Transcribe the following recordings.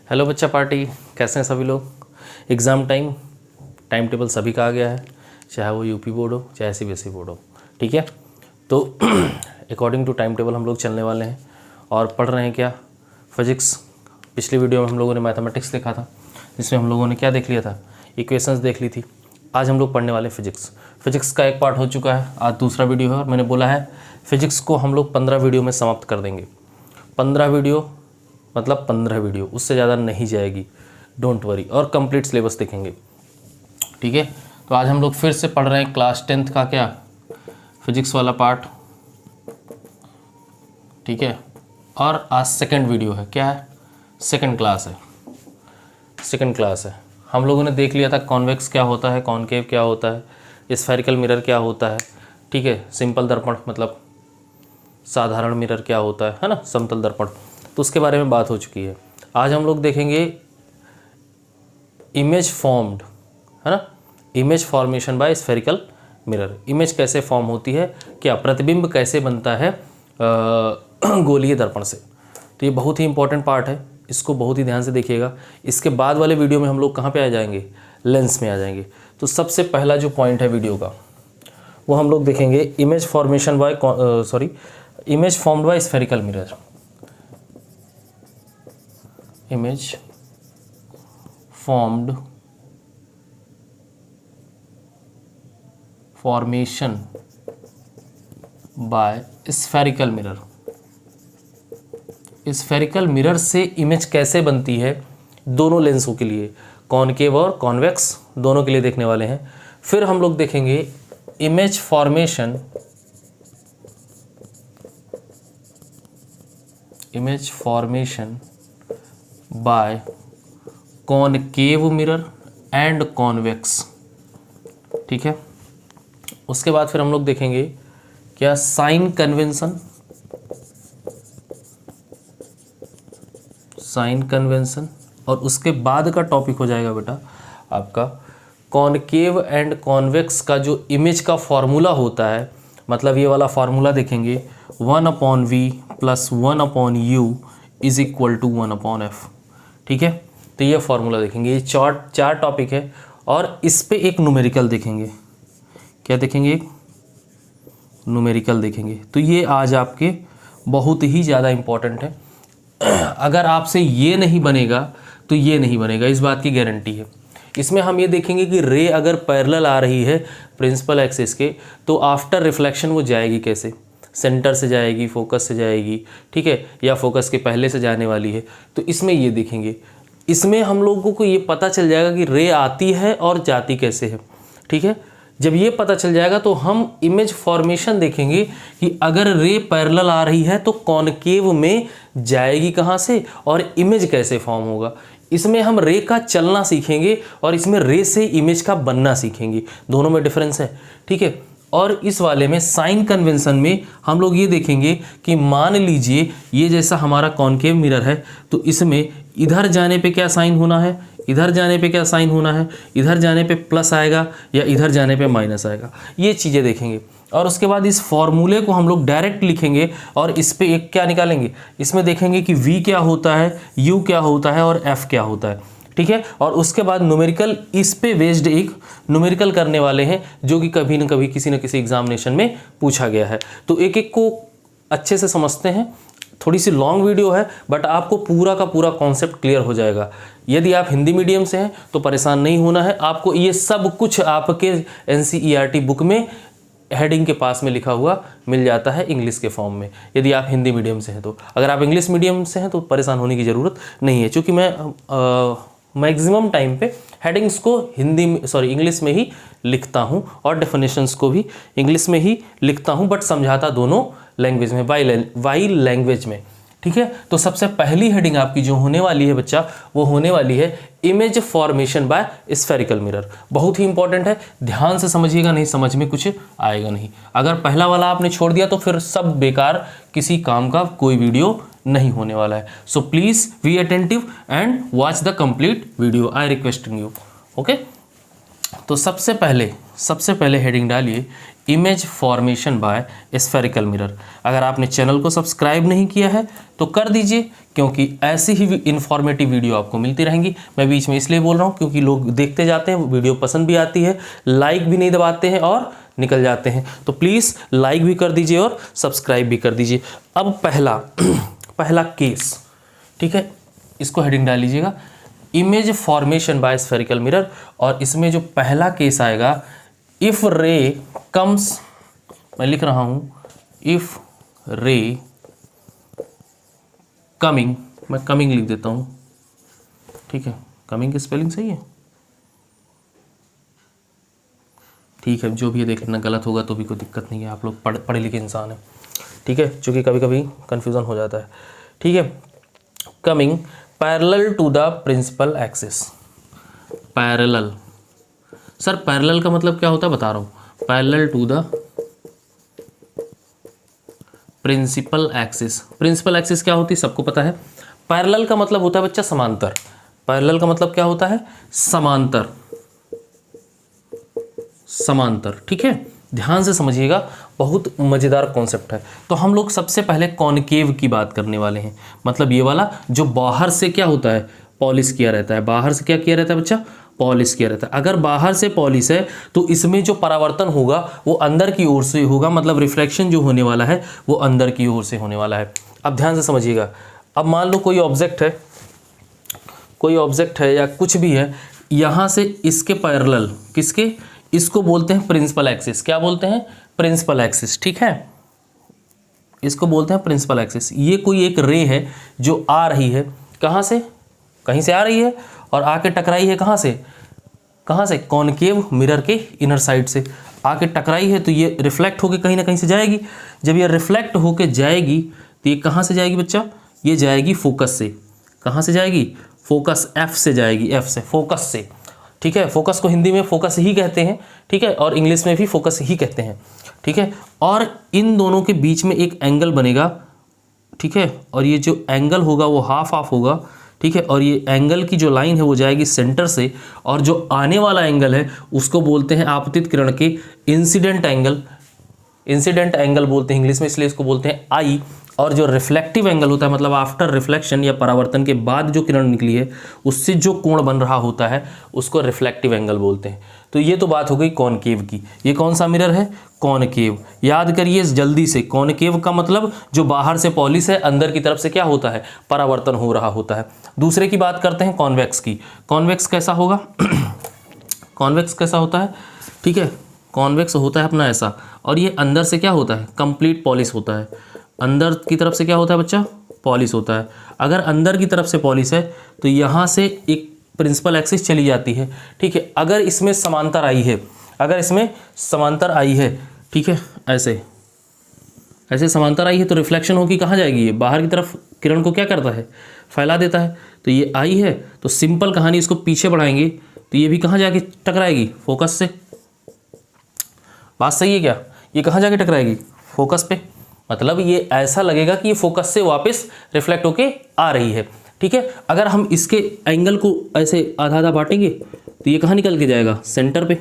Hello बच्चा party, कैसे हैं सभी लोग। एग्ज़ाम टाइम टेबल सभी का आ गया है, चाहे वो यूपी बोर्ड हो चाहे सीबीएसई बोर्ड हो। ठीक है, तो अकॉर्डिंग टू टाइम टेबल हम लोग चलने वाले हैं और पढ़ रहे हैं क्या, फिजिक्स। पिछली वीडियो में हम लोगों ने मैथमेटिक्स देखा था, जिसमें हम लोगों ने क्या देख लिया था, इक्वेशंस देख ली थी। आज हम लोग पढ़ने वाले फिजिक्स। फिजिक्स का एक पार्ट हो चुका है, आज दूसरा वीडियो है और मैंने बोला है फिजिक्स को हम लोग 15 वीडियो में समाप्त कर देंगे। 15 वीडियो मतलब 15 वीडियो, उससे ज़्यादा नहीं जाएगी, डोंट वरी। और कंप्लीट सिलेबस देखेंगे। ठीक है, तो आज हम लोग फिर से पढ़ रहे हैं क्लास 10th का क्या, फिजिक्स वाला पार्ट। ठीक है, और आज सेकंड वीडियो है, क्या है, सेकंड क्लास है। हम लोगों ने देख लिया था कॉन्वेक्स क्या होता है, कॉनकेव क्या होता है, स्फेरिकल मिरर क्या होता है। ठीक है, सिंपल दर्पण मतलब साधारण मिरर क्या होता है ना, समतल दर्पण, तो उसके बारे में बात हो चुकी है। आज हम लोग देखेंगे इमेज फॉर्म्ड, है ना, image formation by spherical mirror. Image कैसे फॉर्म होती है, क्या प्रतिबिंब कैसे बनता है गोलीय दर्पण से। तो ये बहुत ही इंपॉर्टेंट पार्ट है, इसको बहुत ही ध्यान से देखिएगा। इसके बाद वाले वीडियो में हम लोग कहाँ पे आ जाएंगे, लेंस में आ जाएंगे। तो सबसे पहला जो पॉइंट है वीडियो का, वो हम लोग देखेंगे image formation by image formed by spherical mirror. Image formed formation by spherical mirror. Spherical mirror से इमेज कैसे बनती है, दोनों लेंसों के लिए, कॉनकेव और कॉन्वेक्स दोनों के लिए देखने वाले हैं। फिर हम लोग देखेंगे image formation by concave mirror and convex. ठीक है, उसके बाद फिर हम लोग देखेंगे क्या, साइन कन्वेंशन, और उसके बाद का टॉपिक हो जाएगा बेटा आपका कॉनकेव एंड कॉन्वेक्स का जो इमेज का फॉर्मूला होता है। मतलब ये वाला फॉर्मूला देखेंगे, 1/v + 1/u is equal to 1/f। ठीक है, तो ये फॉर्मूला देखेंगे। ये चार टॉपिक है और इस पे एक न्यूमेरिकल देखेंगे। क्या देखेंगे, एक न्यूमेरिकल देखेंगे। तो ये आज आपके बहुत ही ज़्यादा इम्पॉर्टेंट है। अगर आपसे ये नहीं बनेगा तो ये नहीं बनेगा, इस बात की गारंटी है। इसमें हम ये देखेंगे कि रे अगर पैरेलल आ रही है प्रिंसिपल एक्सिस के, तो आफ्टर रिफ्लेक्शन वो जाएगी कैसे, सेंटर से जाएगी, फोकस से जाएगी, ठीक है, या फोकस के पहले से जाने वाली है। तो इसमें ये देखेंगे, इसमें हम लोगों को ये पता चल जाएगा कि रे आती है और जाती कैसे है। ठीक है, जब ये पता चल जाएगा तो हम इमेज फॉर्मेशन देखेंगे कि अगर रे पैरेलल आ रही है तो कॉनकेव में जाएगी कहाँ से और इमेज कैसे फॉर्म होगा। इसमें हम रे का चलना सीखेंगे और इसमें रे से इमेज का बनना सीखेंगे, दोनों में डिफरेंस है। ठीक है, और इस वाले में साइन कन्वेंशन में हम लोग ये देखेंगे कि मान लीजिए ये जैसा हमारा कॉनकेव मिरर है, तो इसमें इधर जाने पे क्या साइन होना है, इधर जाने पे क्या साइन होना है, इधर जाने पे प्लस आएगा या इधर जाने पे माइनस आएगा, ये चीज़ें देखेंगे। और उसके बाद इस फॉर्मूले को हम लोग डायरेक्ट लिखेंगे और इस पे एक क्या निकालेंगे, इसमें देखेंगे कि v क्या होता है, u क्या होता है और f क्या होता है। ठीक है, और उसके बाद न्यूमेरिकल, इस पे बेस्ड एक न्यूमेरिकल करने वाले हैं जो कि कभी न कभी किसी न किसी एग्जामिनेशन में पूछा गया है। तो एक एक को अच्छे से समझते हैं। थोड़ी सी लॉन्ग वीडियो है बट आपको पूरा का पूरा कॉन्सेप्ट क्लियर हो जाएगा। यदि आप हिंदी मीडियम से हैं तो परेशान नहीं होना है, आपको ये सब कुछ आपके NCERT बुक में हेडिंग के पास में लिखा हुआ मिल जाता है इंग्लिश के फॉर्म में, यदि आप हिंदी मीडियम से हैं तो। अगर आप इंग्लिश मीडियम से हैं तो परेशान होने की ज़रूरत नहीं है, क्योंकि मैं मैक्सिमम टाइम पे हेडिंग्स को इंग्लिश में ही लिखता हूँ और डेफिनेशंस को भी इंग्लिश में ही लिखता हूँ, बट समझाता दोनों लैंग्वेज में, बाई लैंग्वेज में। ठीक है, तो सबसे पहली हेडिंग आपकी जो होने वाली है बच्चा, वो होने वाली है image formation by spherical mirror. बहुत ही इंपॉर्टेंट है, ध्यान से समझिएगा, नहीं समझ में कुछ आएगा नहीं। अगर पहला वाला आपने छोड़ दिया तो फिर सब बेकार, किसी काम का कोई वीडियो नहीं होने वाला है। So please be attentive and watch the complete video, I requesting you. Okay, तो सबसे पहले हेडिंग डालिए image formation by spherical mirror. अगर आपने चैनल को सब्सक्राइब नहीं किया है तो कर दीजिए, क्योंकि ऐसी ही इन्फॉर्मेटिव वीडियो आपको मिलती रहेंगी। मैं बीच में इसलिए बोल रहा हूँ क्योंकि लोग देखते जाते हैं, वीडियो पसंद भी आती है, लाइक भी नहीं दबाते हैं और निकल जाते हैं। तो प्लीज़ लाइक भी कर दीजिए और सब्सक्राइब भी कर दीजिए। अब पहला केस, ठीक है, इसको हेडिंग डाल लीजिएगा, image formation by spherical mirror. और इसमें जो पहला केस आएगा, इफ रे कम्स, मैं लिख रहा हूं इफ रे कमिंग, मैं कमिंग लिख देता हूं, ठीक है, कमिंग की स्पेलिंग सही है, ठीक है, जो भी है देख लेना, गलत होगा तो भी कोई दिक्कत नहीं है, आप लोग पढ़े लिखे इंसान हैं, ठीक है, क्योंकि कभी कभी कन्फ्यूज़न हो जाता है, ठीक है। Coming parallel to the principal axis, parallel, sir parallel का मतलब क्या होता है बता रहा हूँ, parallel to the principal axis. Principal axis क्या होती है सबको पता है। पैरेलल का मतलब होता है बच्चा समांतर, पैरेलल का मतलब क्या होता है, समांतर, समांतर, ठीक है, ध्यान से समझिएगा, बहुत मज़ेदार कॉन्सेप्ट है। तो हम लोग सबसे पहले कॉनकेव की बात करने वाले हैं, मतलब ये वाला जो बाहर से क्या होता है, पॉलिश किया रहता है, बाहर से क्या किया रहता है बच्चा, पॉलिश किया रहता है। अगर बाहर से पॉलिश है तो इसमें जो परावर्तन होगा वो अंदर की ओर से होगा, मतलब रिफ्लेक्शन जो होने वाला है वो अंदर की ओर से होने वाला है। अब ध्यान से समझिएगा, अब मान लो कोई ऑब्जेक्ट है, कोई ऑब्जेक्ट है या कुछ भी है, यहाँ से इसके पैरेलल, किसके, इसको बोलते हैं प्रिंसिपल एक्सिस। क्या बोलते हैं, प्रिंसिपल एक्सिस, ठीक है, इसको बोलते हैं प्रिंसिपल एक्सिस। ये कोई एक रे है जो आ रही है, कहाँ से, कहीं से आ रही है और आके टकराई है, कहाँ से, कहाँ से, कॉनकेव मिरर के इनर साइड से आके टकराई है, तो ये रिफ्लेक्ट होके कहीं ना कहीं से जाएगी। जब ये रिफ्लेक्ट होके जाएगी तो ये कहाँ से जाएगी बच्चा, ये जाएगी फोकस से, कहाँ से जाएगी, फोकस, एफ से जाएगी, एफ से, फोकस से, ठीक है, फोकस को हिंदी में फोकस ही कहते हैं, ठीक है, और इंग्लिश में भी फोकस ही कहते हैं, ठीक है। और इन दोनों के बीच में एक एंगल बनेगा, ठीक है, और ये जो एंगल होगा वो हाफ हाफ होगा, ठीक है, और ये एंगल की जो लाइन है वो जाएगी सेंटर से, और जो आने वाला एंगल है उसको बोलते हैं आपतित किरण के इंसिडेंट एंगल, इंसिडेंट एंगल बोलते हैं इंग्लिश में, इसलिए इसको बोलते हैं आई। और जो रिफ्लेक्टिव एंगल होता है, मतलब आफ्टर रिफ्लेक्शन या परावर्तन के बाद जो किरण निकली है उससे जो कोण बन रहा होता है उसको रिफ्लेक्टिव एंगल बोलते हैं। तो ये तो बात हो गई कॉनकेव की। ये कौन सा मिरर है, कॉनकेव, याद करिए जल्दी से, कॉनकेव का मतलब जो बाहर से पॉलिश है, अंदर की तरफ से क्या होता है, परावर्तन हो रहा होता है। दूसरे की बात करते हैं कॉन्वेक्स की। कॉन्वेक्स कैसा होगा कॉन्वेक्स कैसा होता है, ठीक है, कॉन्वेक्स होता है अपना ऐसा, और ये अंदर से क्या होता है, कंप्लीट पॉलिश होता है। अंदर की तरफ से क्या होता है बच्चा, पॉलिश होता है। अगर अंदर की तरफ से पॉलिश है तो यहाँ से एक प्रिंसिपल एक्सिस चली जाती है, ठीक है। अगर इसमें समांतर आई है, अगर इसमें समांतर आई है, ठीक है, ऐसे ऐसे समांतर आई है तो रिफ्लेक्शन होगी, कहाँ जाएगी, ये बाहर की तरफ किरण को क्या करता है, फैला देता है। तो ये आई है तो सिंपल कहानी, इसको पीछे बढ़ाएंगे तो ये भी कहाँ जाके टकराएगी, फोकस से। बात सही है क्या, ये कहाँ जाके टकराएगी, फोकस पे। मतलब ये ऐसा लगेगा कि ये फोकस से वापस रिफ्लेक्ट होके आ रही है, ठीक है। अगर हम इसके एंगल को ऐसे आधा आधा बांटेंगे तो ये कहाँ निकल के जाएगा, सेंटर पे,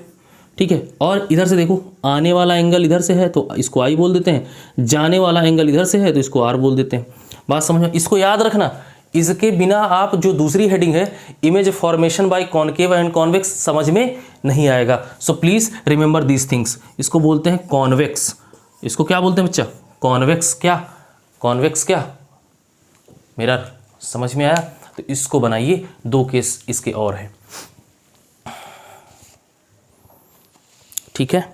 ठीक है। और इधर से देखो, आने वाला एंगल इधर से है तो इसको आई बोल देते हैं, जाने वाला एंगल इधर से है तो इसको आर बोल देते हैं। बात समझ में, इसको याद रखना, इसके बिना आप जो दूसरी हेडिंग है image formation by concave and convex समझ में नहीं आएगा। So please remember these things. इसको बोलते हैं कॉन्वेक्स, इसको क्या बोलते हैं बच्चा, कॉन्वेक्स। क्या, कॉन्वेक्स क्या, मिरर। समझ में आया, तो इसको बनाइए। दो केस इसके और हैं, ठीक है,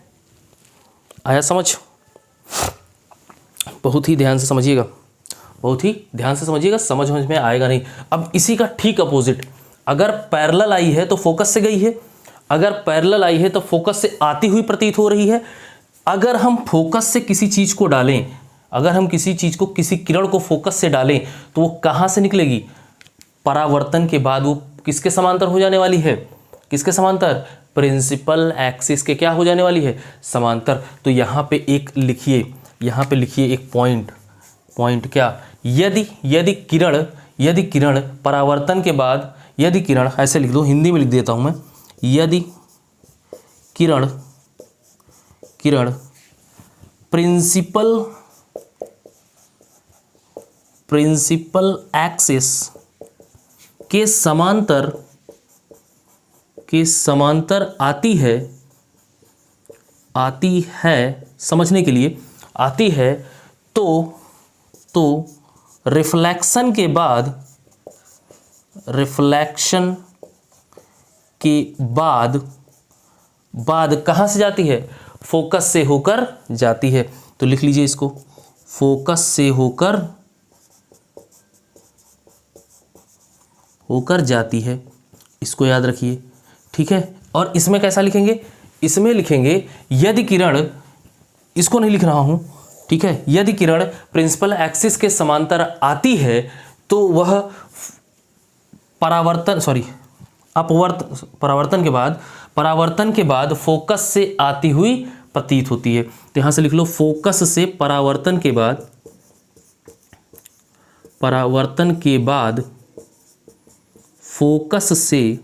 आया समझ। बहुत ही ध्यान से समझिएगा, बहुत ही ध्यान से समझिएगा, समझ में आएगा नहीं। अब इसी का ठीक अपोजिट, अगर पैरेलल आई है तो फोकस से गई है, अगर पैरेलल आई है तो फोकस से आती हुई प्रतीत हो रही है। अगर हम फोकस से किसी चीज़ को डालें, अगर हम किसी चीज़ को, किसी किरण को फोकस से डालें तो वो कहाँ से निकलेगी, परावर्तन के बाद वो किसके समांतर हो जाने वाली है, किसके समांतर, प्रिंसिपल एक्सिस के क्या हो जाने वाली है, समांतर। तो यहाँ पे एक लिखिए, यहाँ पे लिखिए एक पॉइंट, पॉइंट क्या, यदि किरण परावर्तन के बाद, यदि किरण, ऐसे लिख दो, हिंदी में लिख देता हूँ मैं, यदि किरण प्रिंसिपल एक्सिस के समांतर आती है समझने के लिए आती है, तो रिफ्लेक्शन के बाद कहाँ से जाती है? फोकस से होकर जाती है। तो लिख लीजिए इसको, फोकस से होकर जाती है, इसको याद रखिए, ठीक है। और इसमें कैसा लिखेंगे? इसमें लिखेंगे यदि किरण, इसको नहीं लिख रहा हूं, ठीक है, यदि किरण प्रिंसिपल एक्सिस के समांतर आती है तो वह परावर्तन के बाद फोकस से आती हुई प्रतीत होती है। तो यहां से लिख लो, फोकस से परावर्तन के बाद फोकस से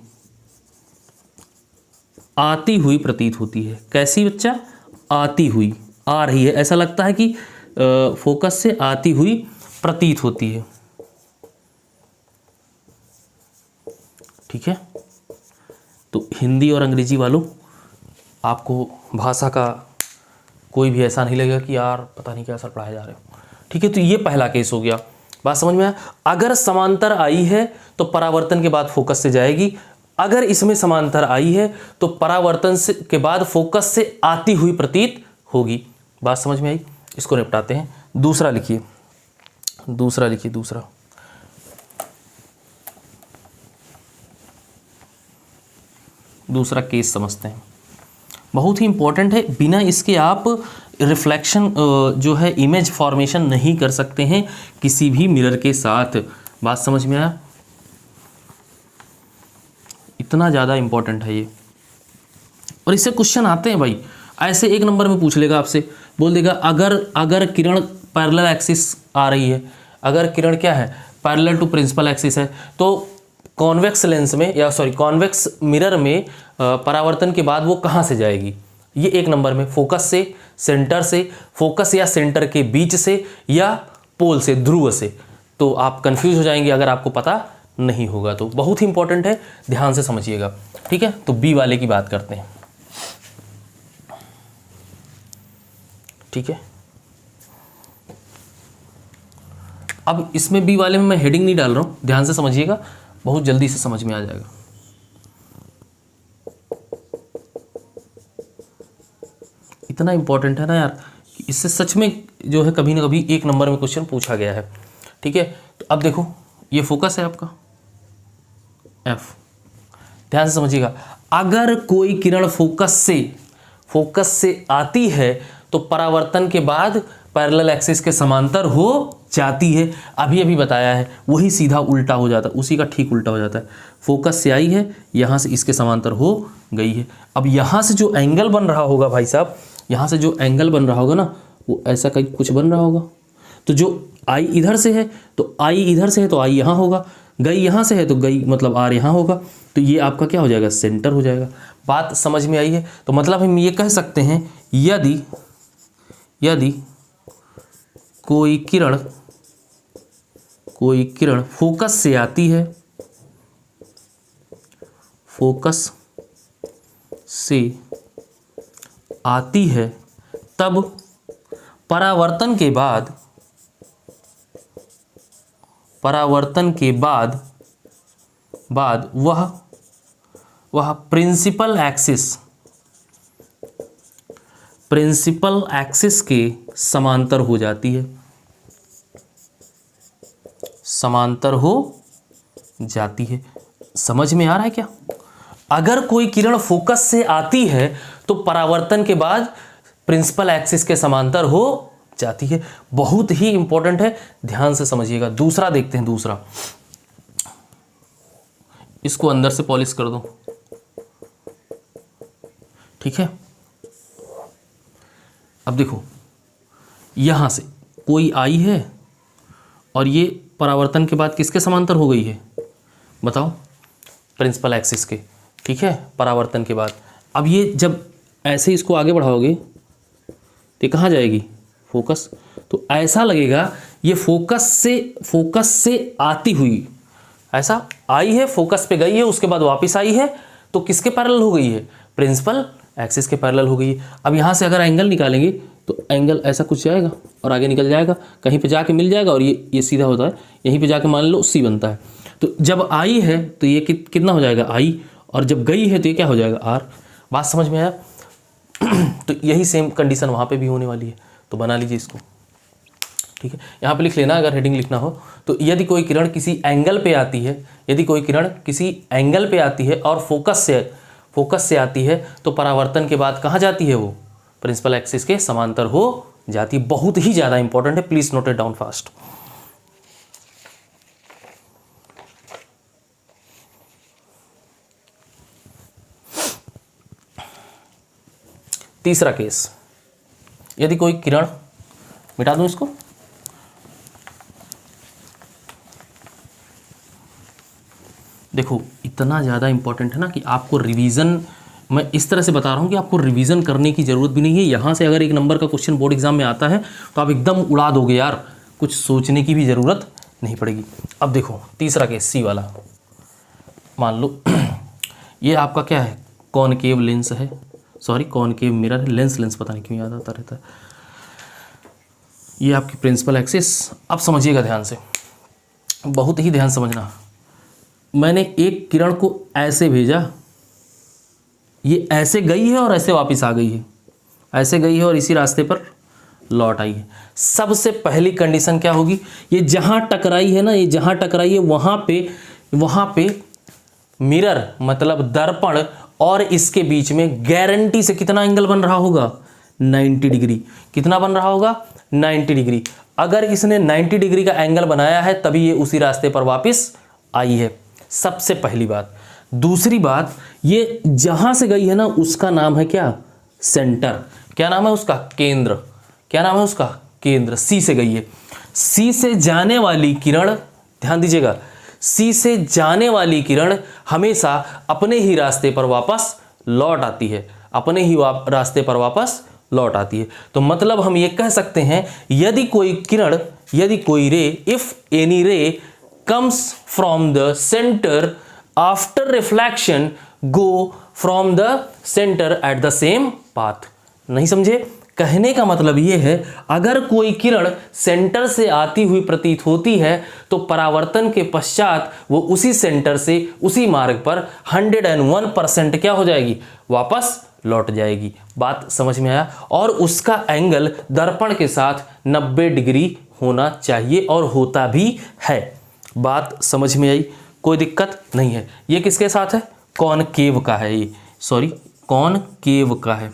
आती हुई प्रतीत होती है। कैसी बच्चा? आती हुई, आ रही है, ऐसा लगता है कि फोकस से आती हुई प्रतीत होती है, ठीक है। तो हिंदी और अंग्रेजी वालों, आपको भाषा का कोई भी ऐसा नहीं लगेगा कि यार पता नहीं क्या सर पढ़ाया जा रहे हो, ठीक है। तो ये पहला केस हो गया, बात समझ में आया। अगर समांतर आई है तो परावर्तन के बाद फोकस से जाएगी, अगर इसमें समांतर आई है तो परावर्तन से के बाद फोकस से आती हुई प्रतीत होगी। बात समझ में आई? इसको निपटाते हैं। दूसरा लिखिए, दूसरा केस समझते हैं, बहुत ही इंपॉर्टेंट है। बिना इसके आप रिफ्लेक्शन जो है इमेज फॉर्मेशन नहीं कर सकते हैं किसी भी मिरर के साथ। बात समझ में आया? इतना ज़्यादा इंपॉर्टेंट है ये, और इससे क्वेश्चन आते हैं भाई, ऐसे एक नंबर में पूछ लेगा आपसे, बोल देगा अगर किरण पैरेलल एक्सिस आ रही है, अगर किरण क्या है? पैरेलल टू प्रिंसिपल एक्सिस है, तो कॉन्वेक्स लेंस में या कॉन्वेक्स मिरर में परावर्तन के बाद वो कहाँ से जाएगी? ये एक नंबर में फोकस से, सेंटर से, फोकस या सेंटर के बीच से, या पोल से, ध्रुव से। तो आप कंफ्यूज हो जाएंगे अगर आपको पता नहीं होगा। तो बहुत ही इंपॉर्टेंट है, ध्यान से समझिएगा, ठीक है। तो बी वाले की बात करते हैं, ठीक है। अब इसमें बी वाले में मैं हेडिंग नहीं डाल रहा हूं, ध्यान से समझिएगा, बहुत जल्दी से समझ में आ जाएगा। इतना इंपॉर्टेंट है ना यार, इससे सच में जो है कभी ना कभी एक नंबर में क्वेश्चन पूछा गया है, ठीक है। तो अब देखो, ये फोकस है आपका एफ, ध्यान से समझिएगा। अगर कोई किरण फोकस से आती है तो परावर्तन के बाद पैरेलल एक्सिस के समांतर हो जाती है। अभी बताया है, वही सीधा उल्टा हो जाता है, उसी का ठीक उल्टा हो जाता है। फोकस से आई है, यहाँ से इसके समांतर हो गई है। अब यहाँ से जो एंगल बन रहा होगा भाई साहब, यहाँ से जो एंगल बन रहा होगा ना, वो ऐसा कहीं कुछ बन रहा होगा। तो जो आई इधर से है तो आई इधर से है, तो आई यहाँ होगा, गई यहाँ से है तो गई मतलब आर यहाँ होगा। तो ये आपका क्या हो जाएगा? सेंटर हो जाएगा। बात समझ में आई है? तो मतलब हम ये कह सकते हैं, यदि कोई किरण फोकस से आती है, तब परावर्तन के बाद वह प्रिंसिपल एक्सिस के समांतर हो जाती है, समझ में आ रहा है क्या? अगर कोई किरण फोकस से आती है तो परावर्तन के बाद प्रिंसिपल एक्सिस के समांतर हो जाती है। बहुत ही इंपॉर्टेंट है, ध्यान से समझिएगा। दूसरा देखते हैं, दूसरा, इसको अंदर से पॉलिश कर दो, ठीक है। अब देखो, यहां से कोई आई है और ये परावर्तन के बाद किसके समांतर हो गई है? बताओ, प्रिंसिपल एक्सिस के, ठीक है, परावर्तन के बाद। अब ये जब ऐसे इसको आगे बढ़ाओगे तो कहाँ जाएगी? फोकस, तो ऐसा लगेगा ये फोकस से आती हुई, ऐसा आई है, फोकस पे गई है, उसके बाद वापस आई है, तो किसके पैरेलल हो गई है? प्रिंसिपल एक्सिस के पैरेलल हो गई है। अब यहाँ से अगर एंगल निकालेंगे तो एंगल ऐसा कुछ जाएगा और आगे निकल जाएगा, कहीं पे जाके मिल जाएगा और ये सीधा होता है, यहीं पे जाके मान लो सी बनता है। तो जब आई है तो ये कितना हो जाएगा? आई, और जब गई है तो ये क्या हो जाएगा? आर। बात समझ में आया? तो यही सेम कंडीशन वहाँ पे भी होने वाली है, तो बना लीजिए इसको। ठीक है, यहाँ पे लिख लेना अगर हेडिंग लिखना हो तो, यदि कोई किरण किसी एंगल पे आती है, यदि कोई किरण किसी एंगल पे आती है और फोकस से आती है तो परावर्तन के बाद कहाँ जाती है? वो प्रिंसिपल एक्सिस के समांतर हो जाती है। बहुत ही ज़्यादा इंपॉर्टेंट है, please note it down fast. तीसरा केस, यदि कोई किरण, मिटा दूं इसको, देखो इतना ज़्यादा इंपॉर्टेंट है ना कि आपको रिवीजन, मैं इस तरह से बता रहा हूँ कि आपको रिवीजन करने की ज़रूरत भी नहीं है। यहाँ से अगर 1 नंबर का क्वेश्चन बोर्ड एग्जाम में आता है तो आप एकदम उड़ा दोगे यार, कुछ सोचने की भी ज़रूरत नहीं पड़ेगी। अब देखो तीसरा केस सी वाला, मान लो ये आपका क्या है? कॉनकेव लेंस है, सॉरी कॉनकेव मिरर है, लेंस पता नहीं क्यों याद आता रहता है। ये आपकी प्रिंसिपल एक्सिस। अब समझिएगा ध्यान से, बहुत ही ध्यान समझना। मैंने एक किरण को ऐसे भेजा, ये ऐसे गई है और ऐसे वापस आ गई है, ऐसे गई है और इसी रास्ते पर लौट आई है। सबसे पहली कंडीशन क्या होगी? ये जहां टकराई है ना, ये जहां टकराई है वहां पे मिरर मतलब दर्पण और इसके बीच में गारंटी से कितना एंगल बन रहा होगा? 90 डिग्री। कितना बन रहा होगा? 90 डिग्री। अगर इसने 90 डिग्री का एंगल बनाया है तभी ये उसी रास्ते पर वापस आई है, सबसे पहली बात। दूसरी बात, ये जहां से गई है ना उसका नाम है क्या? सेंटर। क्या नाम है उसका? केंद्र। क्या नाम है उसका? केंद्र। सी से गई है। सी से जाने वाली किरण, ध्यान दीजिएगा, सी से जाने वाली किरण हमेशा अपने ही रास्ते पर वापस लौट आती है, अपने ही रास्ते पर वापस लौट आती है। तो मतलब हम ये कह सकते हैं, यदि कोई किरण, यदि कोई रे, इफ एनी रे comes from the center after reflection go from the center at the same path। नहीं समझे? कहने का मतलब ये है, अगर कोई किरण सेंटर से आती हुई प्रतीत होती है तो परावर्तन के पश्चात वो उसी सेंटर से उसी मार्ग पर 101% क्या हो जाएगी? वापस लौट जाएगी। बात समझ में आया? और उसका एंगल दर्पण के साथ 90 डिग्री होना चाहिए और होता भी है। बात समझ में आई? कोई दिक्कत नहीं है। ये किसके साथ है? कॉनकेव का है ये, सॉरी कॉनकेव का है।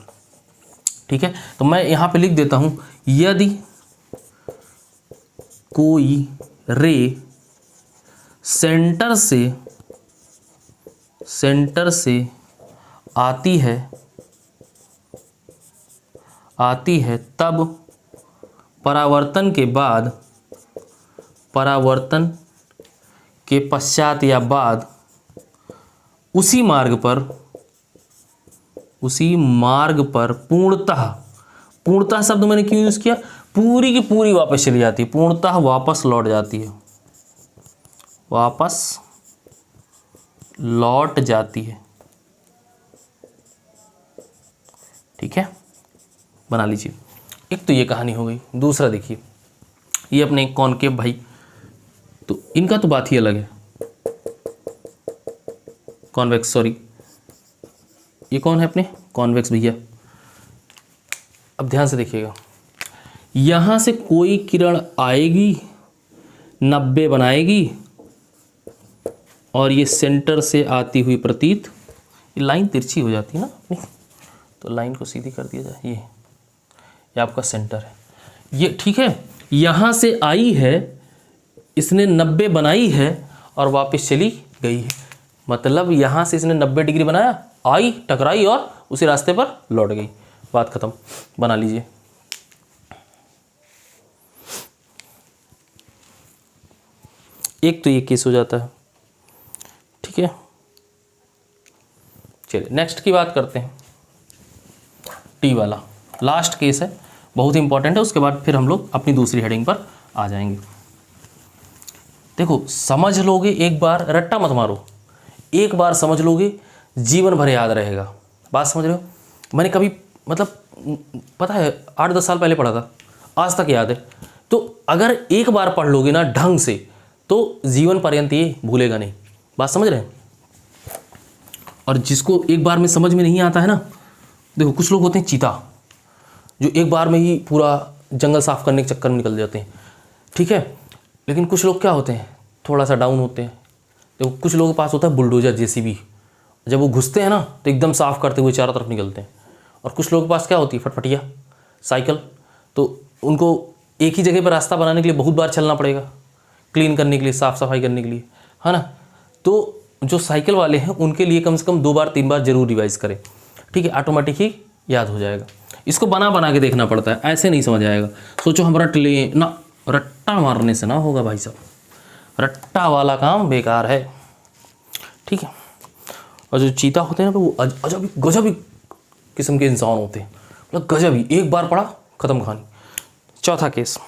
ठीक है, तो मैं यहां पे लिख देता हूं, यदि कोई रे सेंटर से आती है तब परावर्तन के पश्चात या बाद उसी मार्ग पर पूर्णतः शब्द मैंने क्यों यूज किया? पूरी की पूरी वापस चली जाती है, पूर्णतः वापस लौट जाती है, वापस लौट जाती है। ठीक है, बना लीजिए। एक तो ये कहानी हो गई। दूसरा देखिए, ये अपने कॉनकेव भाई, तो इनका तो बात ही अलग है। कॉन्वेक्स, सॉरी ये कौन है? अपने कॉन्वेक्स भैया। अब ध्यान से देखिएगा, यहां से कोई किरण आएगी, 90 बनाएगी और ये सेंटर से आती हुई प्रतीत, ये लाइन तिरछी हो जाती है ना अपनी, तो लाइन को सीधी कर दिया जाए। ये आपका सेंटर है, ये ठीक है। यहां से आई है, इसने 90 बनाई है और वापस चली गई है, मतलब यहां से इसने 90 डिग्री बनाया, आई, टकराई और उसी रास्ते पर लौट गई। बात खत्म। बना लीजिए। एक तो ये केस हो जाता है। ठीक है, चलिए नेक्स्ट की बात करते हैं। टी वाला लास्ट केस है, बहुत इंपॉर्टेंट है। उसके बाद फिर हम लोग अपनी दूसरी हेडिंग पर आ जाएंगे। देखो समझ लोगे, एक बार रट्टा मत मारो, एक बार समझ लोगे जीवन भर याद रहेगा। बात समझ रहे हो? मैंने कभी मतलब पता है 8-10 साल पहले पढ़ा था, आज तक याद है। तो अगर एक बार पढ़ लोगे ना ढंग से तो जीवन पर्यंत ये भूलेगा नहीं। बात समझ रहे हैं? और जिसको एक बार में समझ में नहीं आता है ना, देखो कुछ लोग होते हैं चीता, जो एक बार में ही पूरा जंगल साफ करने के चक्कर में निकल जाते हैं, ठीक है। लेकिन कुछ लोग क्या होते हैं, थोड़ा सा डाउन होते हैं। देखो कुछ लोगों के पास होता है बुलडोजर जेसीबी, जब वो घुसते हैं ना तो एकदम साफ करते हुए चारों तरफ निकलते हैं। और कुछ लोगों के पास क्या होती है, फटफटिया साइकिल, तो उनको एक ही जगह पर रास्ता बनाने के लिए बहुत बार चलना पड़ेगा, क्लीन करने के लिए, साफ़ सफाई करने के लिए, है ना। तो जो साइकिल वाले हैं उनके लिए कम से कम 2 बार 3 बार जरूर रिवाइज करें, ठीक है, ऑटोमेटिक ही याद हो जाएगा। इसको बना बना के देखना पड़ता है, ऐसे नहीं समझ आएगा। सोचो हम रट ले ना, रट्टा मारने से ना होगा भाई साहब, रट्टा वाला काम बेकार है, ठीक है। और जो चीता होते हैं ना वो अजब गजब किस्म के इंसान होते हैं, मतलब गजब ही, एक बार पढ़ा खत्म कहानी। चौथा केस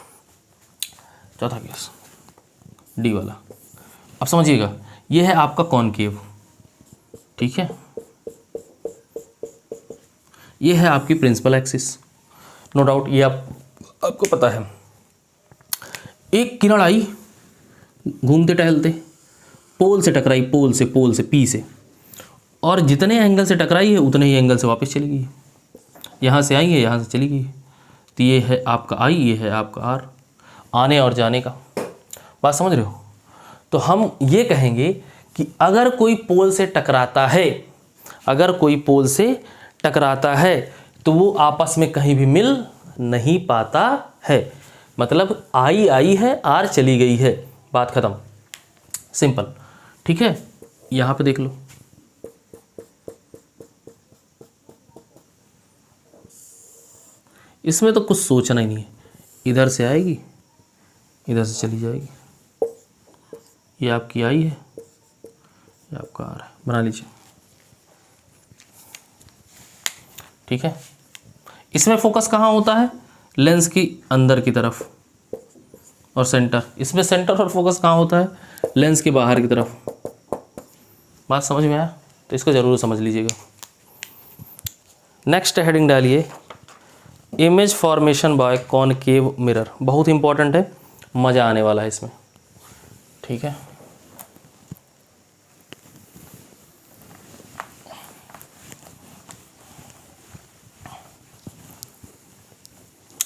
डी वाला, अब समझिएगा, ये है आपका कॉनकेव, ठीक है। ये है आपकी प्रिंसिपल एक्सिस, नो डाउट ये आपको पता है। एक किरण आई घूमते टहलते, पोल से टकराई, पोल से पी से, और जितने एंगल से टकराई है उतने ही एंगल से वापस चली गई। यहाँ से आई है, यहाँ से चली गई। तो ये है आपका आई, ये है आपका आर, आने और जाने का। बात समझ रहे हो? तो हम ये कहेंगे कि अगर कोई पोल से टकराता है, अगर कोई पोल से टकराता है तो वो आपस में कहीं भी मिल नहीं पाता है। मतलब आई आई है, आर चली गई है, बात खत्म, सिंपल, ठीक है। यहाँ पे देख लो, इसमें तो कुछ सोचना ही नहीं है, इधर से आएगी इधर से चली जाएगी। ये आपकी आई है, ये आपका आर है, बना लीजिए, ठीक है। इसमें फोकस कहाँ होता है, लेंस की अंदर की तरफ, और सेंटर, इसमें सेंटर और फोकस कहाँ होता है, लेंस के बाहर की तरफ। बात समझ में आया? तो इसको ज़रूर समझ लीजिएगा। नेक्स्ट हेडिंग डालिए, image formation by concave mirror, बहुत इंपॉर्टेंट है, मज़ा आने वाला है इसमें, ठीक है।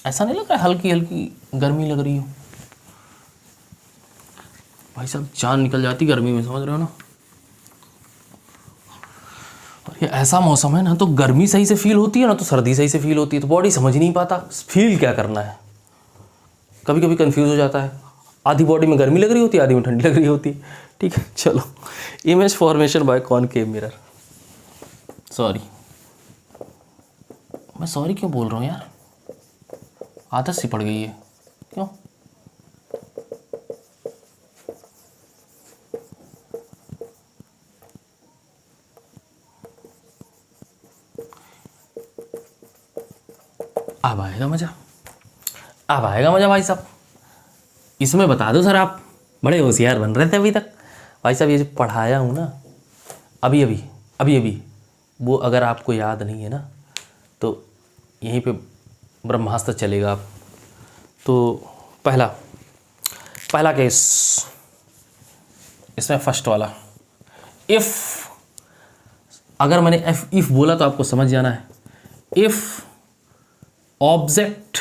ऐसा नहीं लग रहा है हल्की हल्की गर्मी लग रही हो भाई साहब, जान निकल जाती गर्मी में, समझ रहे हो ना। और ये ऐसा मौसम है ना, तो गर्मी सही से फील होती है ना, तो सर्दी सही से फील होती है, तो बॉडी समझ नहीं पाता फील क्या करना है, कभी कभी कंफ्यूज हो जाता है। आधी बॉडी में गर्मी लग रही होती है, आधी में ठंडी लग रही होती है, ठीक है। चलो, image formation by concave mirror, sorry मैं सॉरी क्यों बोल रहा हूँ यार, आदत सी पड़ गई है, क्यों? अब आएगा मज़ा, अब आएगा मज़ा भाई साहब। इसमें बता दो सर, आप बड़े होशियार बन रहे थे अभी तक भाई साहब। ये जो पढ़ाया हूँ ना अभी अभी वो अगर आपको याद नहीं है ना, तो यहीं पे ब्रह्मास्त्र चलेगा आप। तो पहला केस, इसमें फर्स्ट वाला, इफ़, अगर मैंने इफ़ बोला तो आपको समझ जाना है। इफ़ ऑब्जेक्ट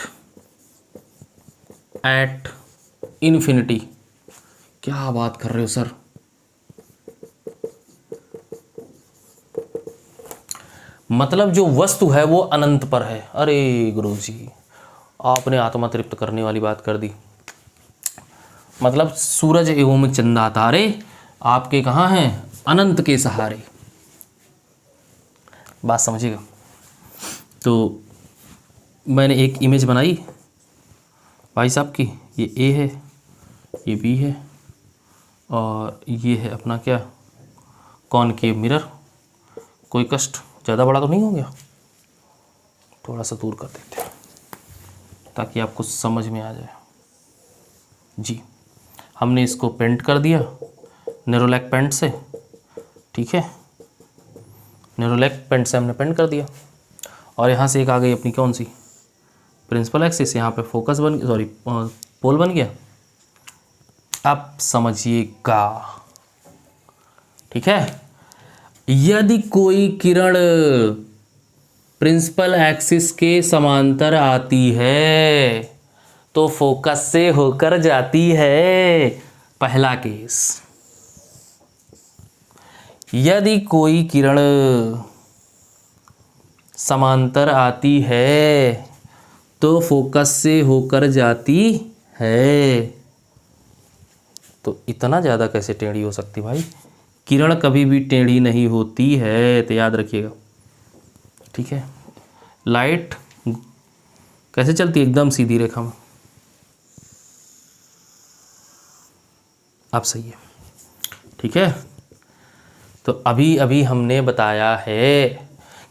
एट इन्फिनिटी, क्या बात कर रहे हो सर, मतलब जो वस्तु है वो अनंत पर है। अरे गुरुजी, आपने आत्मा तृप्त करने वाली बात कर दी। मतलब सूरज एवं चंदा तारे आपके कहाँ हैं, अनंत के सहारे। बात समझिएगा। तो मैंने एक इमेज बनाई भाई साहब की, ये ए है, ये बी है, और ये है अपना क्या, कॉनकेव मिरर। कोई कष्ट, ज़्यादा बड़ा तो नहीं हो गया, थोड़ा सा दूर कर देते हैं। ताकि आपको समझ में आ जाए। जी, हमने इसको पेंट कर दिया नेरोलैक पेंट से, ठीक है, नेरोलैक पेंट से हमने पेंट कर दिया। और यहाँ से एक आ गई अपनी कौन सी, प्रिंसिपल एक्सिस, यहाँ पे फोकस बन, सॉरी पोल बन गया। अब समझिएगा, ठीक है। यदि कोई किरण प्रिंसिपल एक्सिस के समांतर आती है तो फोकस से होकर जाती है, पहला केस। यदि कोई किरण समांतर आती है तो फोकस से होकर जाती है। तो इतना ज़्यादा कैसे टेढ़ी हो सकती भाई, किरण कभी भी टेढ़ी नहीं होती है, तो याद रखिएगा, ठीक है। लाइट कैसे चलती है, एकदम सीधी रेखा में। अब सही है, ठीक है। तो अभी अभी हमने बताया है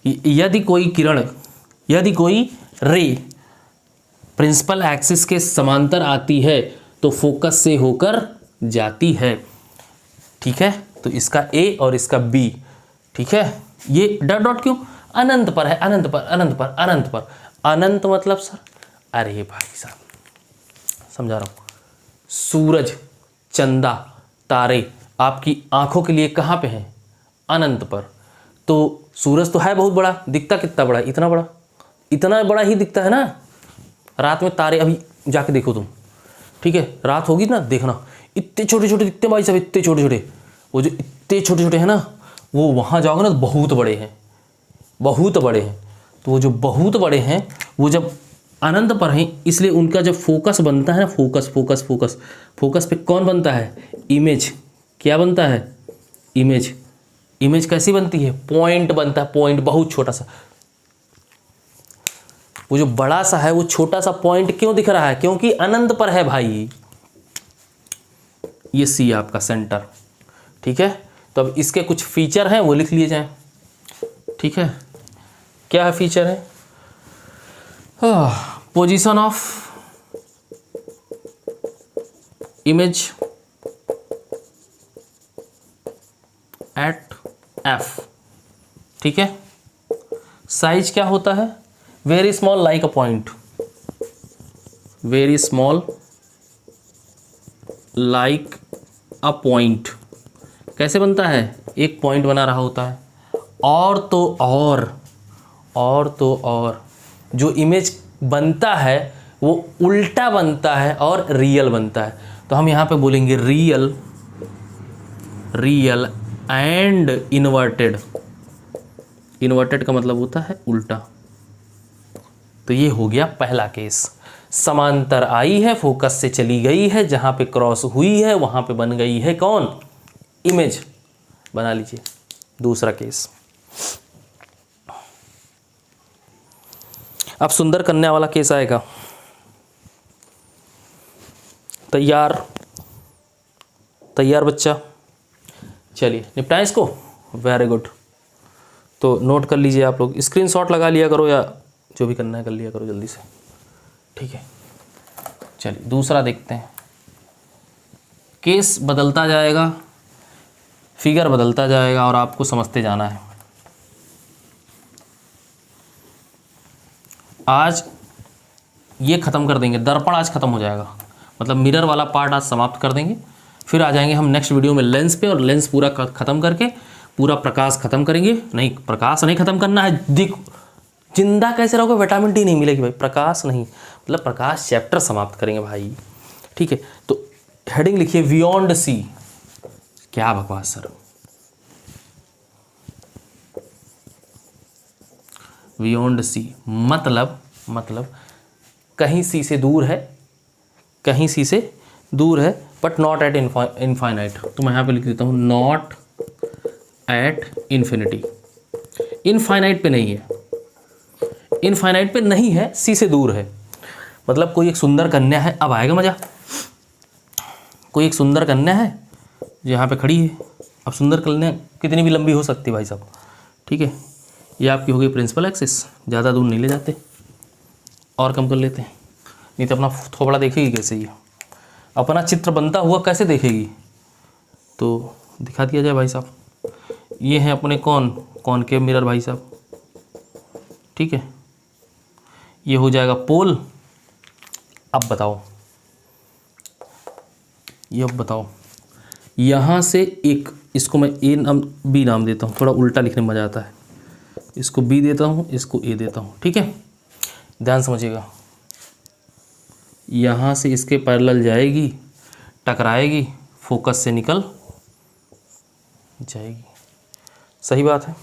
कि यदि कोई किरण, यदि कोई रे प्रिंसिपल एक्सिस के समांतर आती है तो फोकस से होकर जाती है, ठीक है। तो इसका ए और इसका बी, ठीक है। ये डॉट डॉट क्यों, अनंत पर है, अनंत पर, अनंत पर, अनंत पर। अनंत मतलब सर, अरे भाई साहब समझा रहा हूँ, सूरज, चंदा, तारे आपकी आंखों के लिए कहाँ पे हैं, अनंत पर। तो सूरज तो है बहुत बड़ा, दिखता कितना बड़ा, इतना बड़ा, इतना बड़ा ही दिखता है ना। रात में तारे, अभी जाके देखो तुम, ठीक है, रात होगी ना, देखना इतने छोटे छोटे दिखते हैं भाई साहब, इतने छोटे छोटे। वो जो इतने छोटे छोटे हैं ना, वो वहाँ जाओगे ना तो बहुत बड़े हैं, बहुत बड़े हैं। तो वो जो बहुत बड़े हैं वो जब अनंत पर हैं, इसलिए उनका जब फोकस बनता है ना, फोकस फोकस फोकस फोकस पे कौन बनता है, इमेज। क्या बनता है, इमेज। इमेज कैसी बनती है, पॉइंट बनता है, पॉइंट बहुत छोटा सा। वो जो बड़ा सा है वो छोटा सा पॉइंट क्यों दिख रहा है, क्योंकि अनंत पर है भाई। ये सी आपका सेंटर, ठीक है। तो अब इसके कुछ फीचर हैं वो लिख लिए जाएं, ठीक है। क्या है फीचर है, position of image at F, ठीक है। साइज क्या होता है, very small like a point, very small like a point. कैसे बनता है, एक पॉइंट बना रहा होता है। और तो और जो इमेज बनता है वो उल्टा बनता है और रियल बनता है। तो हम यहाँ पे बोलेंगे real, real and inverted. Inverted का मतलब होता है उल्टा। तो ये हो गया पहला केस, समांतर आई है, फोकस से चली गई है, जहां पे क्रॉस हुई है वहां पे बन गई है कौन, इमेज। बना लीजिए दूसरा केस। अब सुंदर कन्या वाला केस आएगा। तैयार, तैयार बच्चा, चलिए निपटाएं इसको। Very good. तो नोट कर लीजिए आप लोग, स्क्रीनशॉट लगा लिया करो या जो भी करना है कर लिया करो जल्दी से, ठीक है। चलिए दूसरा देखते हैं। केस बदलता जाएगा, फिगर बदलता जाएगा और आपको समझते जाना है। आज ये ख़त्म कर देंगे, दर्पण आज ख़त्म हो जाएगा, मतलब मिरर वाला पार्ट आज समाप्त कर देंगे। फिर आ जाएंगे हम नेक्स्ट वीडियो में लेंस पे, और लेंस पूरा ख़त्म करके पूरा प्रकाश ख़त्म करेंगे। नहीं, प्रकाश नहीं ख़त्म करना है, जिंदा कैसे रहोगे, विटामिन डी नहीं मिलेगी भाई, प्रकाश नहीं, मतलब प्रकाश चैप्टर समाप्त करेंगे भाई, ठीक है। तो हेडिंग लिखिए बियॉन्ड सी। क्या बकवास सर, बियॉन्ड सी मतलब कहीं सी से दूर है, कहीं सी से दूर है, बट नॉट एट इनफाइनाइट। तो मैं यहाँ पे लिख देता हूँ नॉट एट इन्फिनिटी। इनफाइनाइट पे नहीं है, इनफाइनाइट पे नहीं है, सी से दूर है। मतलब कोई एक सुंदर कन्या है, अब आएगा मजा। कोई एक सुंदर कन्या है जो यहाँ पे खड़ी है। अब सुंदर कन्या कितनी भी लंबी हो सकती है भाई साहब, ठीक है। ये आपकी हो गई प्रिंसिपल एक्सिस, ज़्यादा दूर नहीं ले जाते और कम कर लेते हैं। नहीं तो अपना थोबड़ा देखेगी कैसे, ये अपना चित्र बनता हुआ कैसे देखेगी। तो दिखा दिया जाए भाई साहब, ये हैं अपने कॉनकेव मिरर भाई साहब, ठीक है, ये हो जाएगा पोल। अब बताओ, ये अब बताओ, यहाँ से एक, इसको मैं ए नाम बी नाम देता हूँ, थोड़ा उल्टा लिखने में मज़ा आता है, इसको बी देता हूँ, इसको ए देता हूँ, ठीक है, ध्यान समझिएगा। यहाँ से इसके पैरेलल जाएगी, टकराएगी, फोकस से निकल जाएगी। सही बात है,